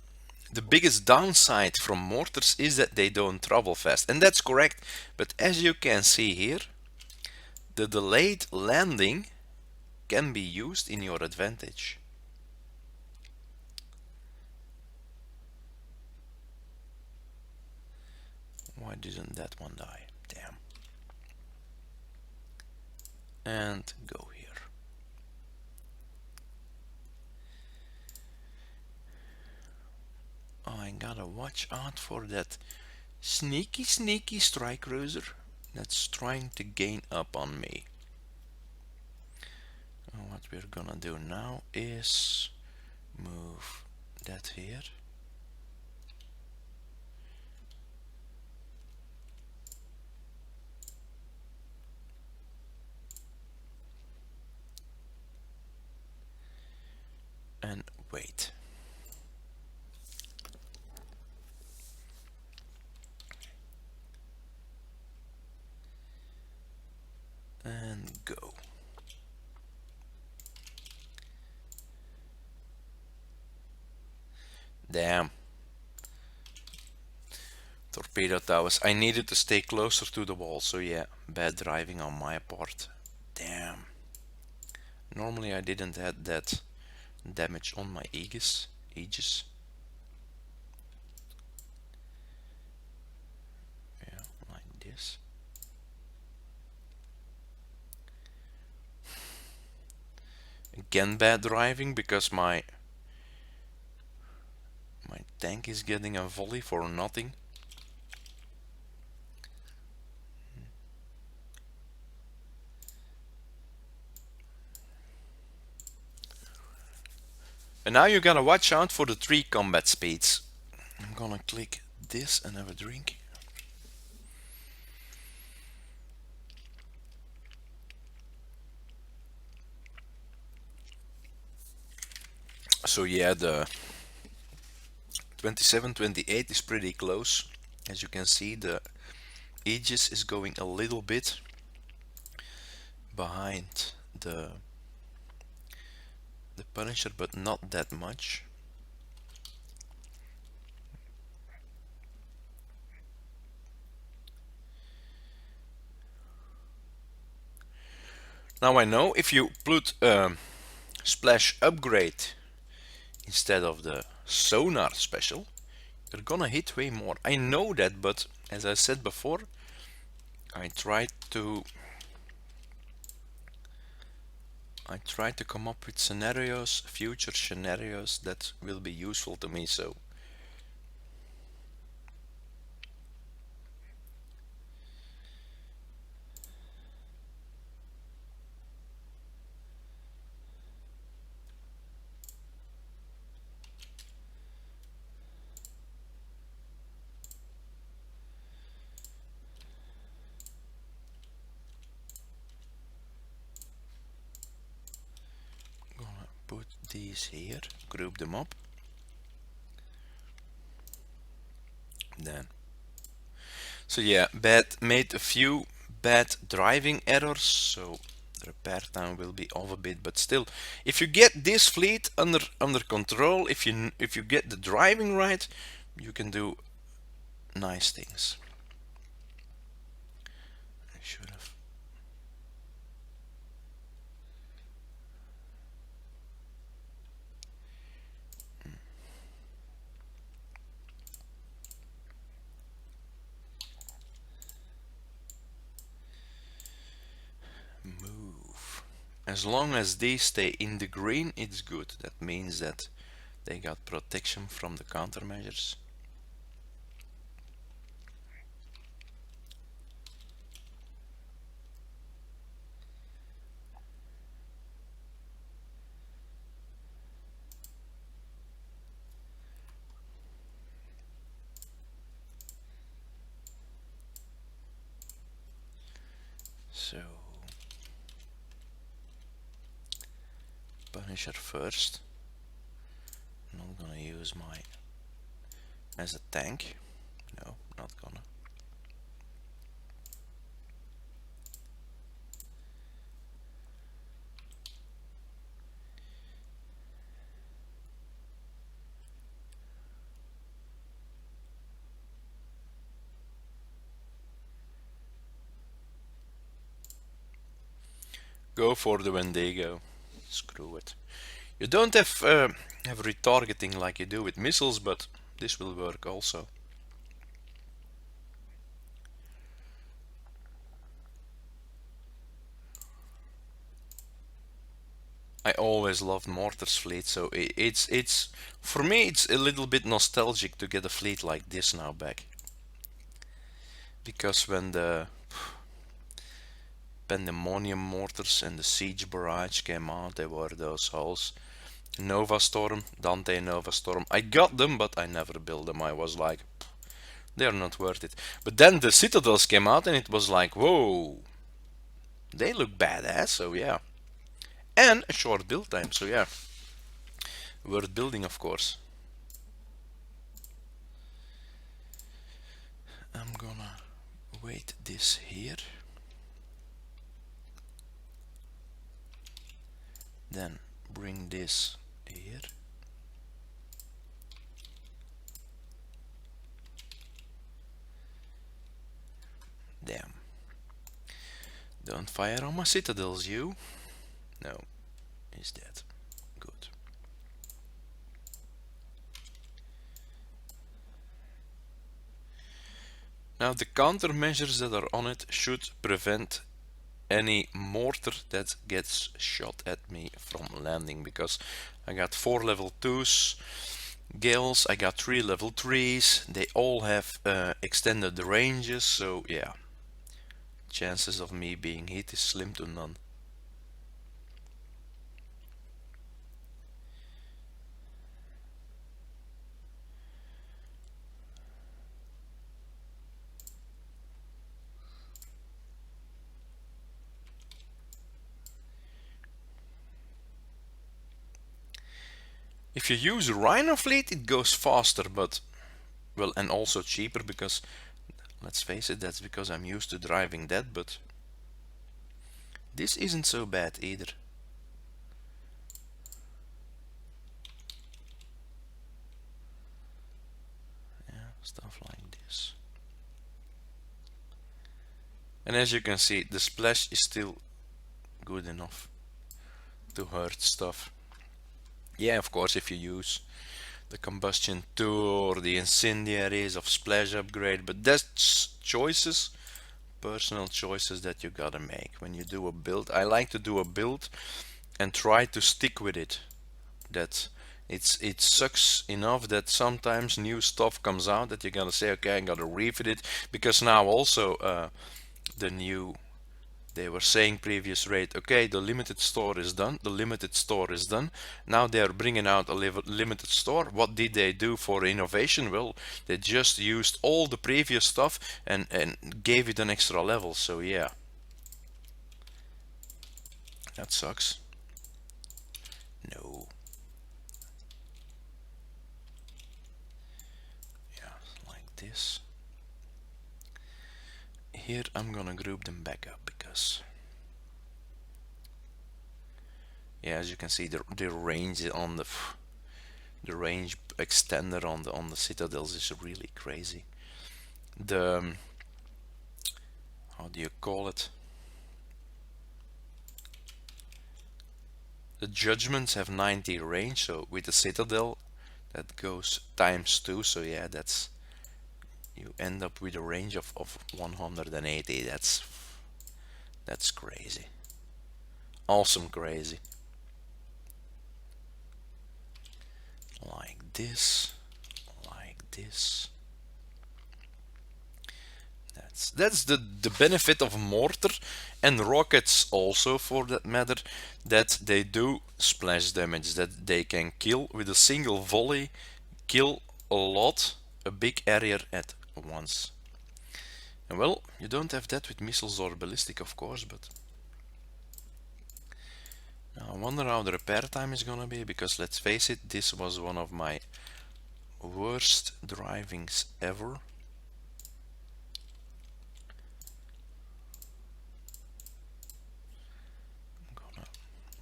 the biggest downside from mortars is that they don't travel fast, and that's correct, but as you can see here, the delayed landing can be used in your advantage. Why didn't that one die? Damn. And go here. I gotta watch out for that sneaky strike cruiser that's trying to gain up on me. What we're gonna do now is move that here. And wait. And go. Damn. Torpedo towers. I needed to stay closer to the wall, so yeah, bad driving on my part. Damn. Normally I didn't have that damage on my Aegis. Again bad driving because my tank is getting a volley for nothing. And now you gotta watch out for the 3 combat speeds. I'm gonna click this and have a drink. So yeah, the 27-28 is pretty close. As you can see, the Aegis is going a little bit behind the Punisher, but not that much. Now I know if you put splash upgrade instead of the sonar special, you're gonna hit way more. I know that, but as I said before, I tried to come up with scenarios, future scenarios that will be useful to me. So I'm gonna put these here, group them up. Then, so yeah, made a few bad driving errors, so the repair time will be off a bit, but still, if you get this fleet under control, if you get the driving right, you can do nice things. I should have. Move. As long as they stay in the green, it's good. That means that they got protection from the countermeasures. So Punisher first. I'm not gonna use my as a tank. No, not gonna. Go for the Wendigo. Screw it. You don't have retargeting like you do with missiles, but this will work also. I always loved Mortar's fleet, so it's for me it's a little bit nostalgic to get a fleet like this now back. Because when the Pandemonium mortars and the Siege Barrage came out, there were those hulls. Nova Storm, Dante Nova Storm. I got them, but I never built them. I was like, they're not worth it. But then the Citadels came out and it was like, whoa, they look badass, so yeah. And a short build time, so yeah. Worth building, of course. I'm gonna wait this here. Then bring this here. Damn. Don't fire on my citadels, you. No, he's dead. Good. Now the countermeasures that are on it should prevent any mortar that gets shot at me from landing, because I got 4 level 2s gales, I got 3 level 3s, they all have extended ranges, so yeah, chances of me being hit is slim to none. If you use Rhino fleet, it goes faster, but well, and also cheaper, because let's face it, that's because I'm used to driving that, but this isn't so bad either. Yeah, stuff like this. And as you can see, the splash is still good enough to hurt stuff. Yeah, of course, if you use the combustion 2 or the incendiaries of splash upgrade, but that's choices, personal choices that you gotta make when you do a build. I like to do a build and try to stick with it. That it sucks enough that sometimes new stuff comes out that you gotta say, okay, I gotta refit it, because now also the new, they were saying previous rate, okay, the limited store is done, the limited store is done. Now they are bringing out a limited store. What did they do for innovation? Well, they just used all the previous stuff and gave it an extra level. So yeah, that sucks. No. Yeah, like this. Here I'm gonna group them back up, because yeah, as you can see, the range on the range extender on the citadels is really crazy. The how do you call it? The judgments have 90 range, so with the citadel that goes ×2, so yeah, that's, you end up with a range of 180. That's crazy. Awesome crazy. Like this, like this. That's the benefit of mortar and rockets also, for that matter, that they do splash damage, that they can kill with a single volley, kill a big area at once. And well, you don't have that with missiles or ballistic, of course, but now I wonder how the repair time is gonna be, because let's face it, this was one of my worst drivings ever.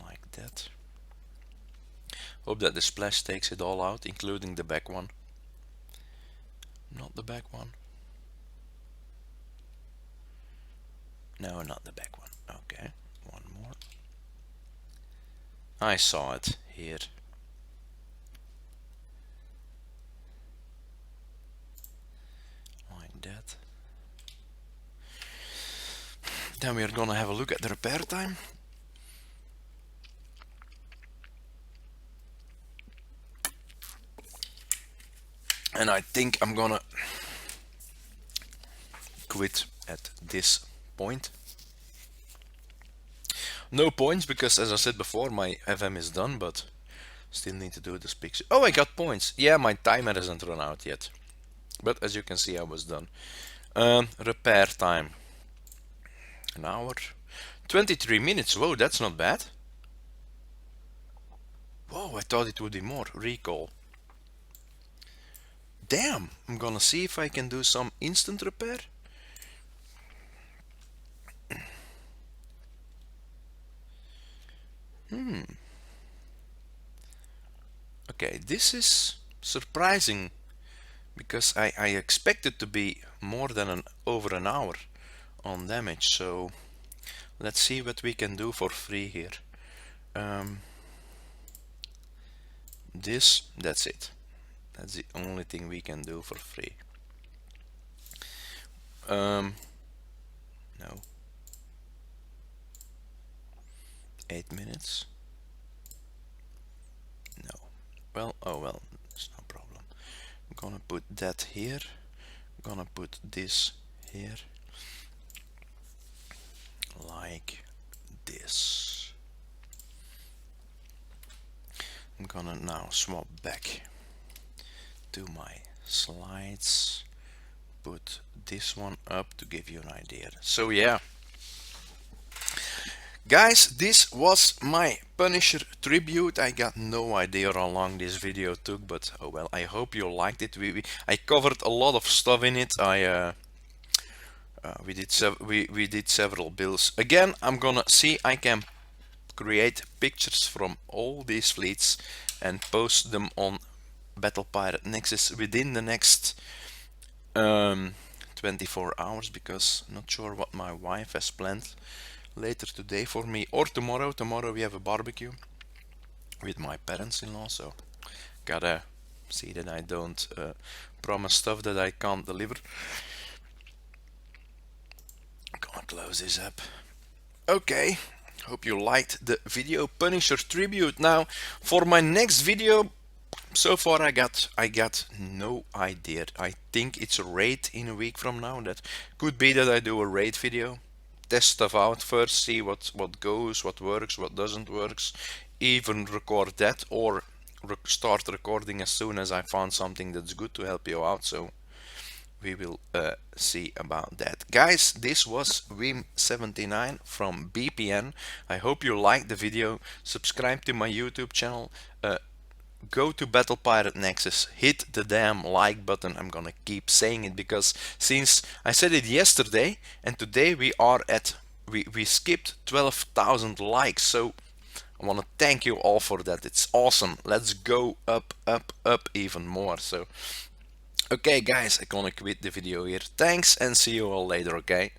Like that. Hope that the splash takes it all out, including the back one. Not the back one. No, not the back one. Okay, one more. I saw it here. Like that. Then we are gonna have a look at the repair time. And I think I'm gonna quit at this point. No points, because as I said before, my FM is done, but still need to do this picture. Oh, I got points. Yeah, my timer hasn't run out yet. But as you can see, I was done. Repair time. An hour. 23 minutes. Whoa, that's not bad. Whoa, I thought it would be more. Recall. Damn, I'm gonna see if I can do some instant repair. Okay, this is surprising, because I expected to be more than over an hour on damage, so let's see what we can do for free here. That's it. That's the only thing we can do for free. No. 8 minutes. No. Well, oh well, it's no problem. I'm gonna put that here. I'm gonna put this here. Like this. I'm gonna now swap back to my slides. Put this one up to give you an idea. So yeah. Guys, this was my Punisher tribute. I got no idea how long this video took, but oh well, I hope you liked it. I covered a lot of stuff in it. We did several builds. Again, I'm gonna see I can create pictures from all these fleets and post them on Battle Pirate Nexus within the next 24 hours, because not sure what my wife has planned later today for me, or tomorrow. Tomorrow we have a barbecue with my parents-in-law, so gotta see that I don't promise stuff that I can't deliver. I'm gonna close this up. Okay, hope you liked the video Punisher tribute. Now for my next video, so far I got no idea. I think it's a raid in a week from now. That could be that I do a raid video, test stuff out first, see what goes, what works, what doesn't works, even record that, or start recording as soon as I found something that's good to help you out. So we will see about that. Guys, this was Wim79 from BPN. I hope you liked the video. Subscribe to my YouTube channel. Go to Battle Pirate Nexus, hit the damn like button. I'm gonna keep saying it because since I said it yesterday and today we are at, we skipped 12,000 likes, so I want to thank you all for that. It's awesome. Let's go up, up, up even more. So okay guys, I'm gonna quit the video here. Thanks and see you all later, okay?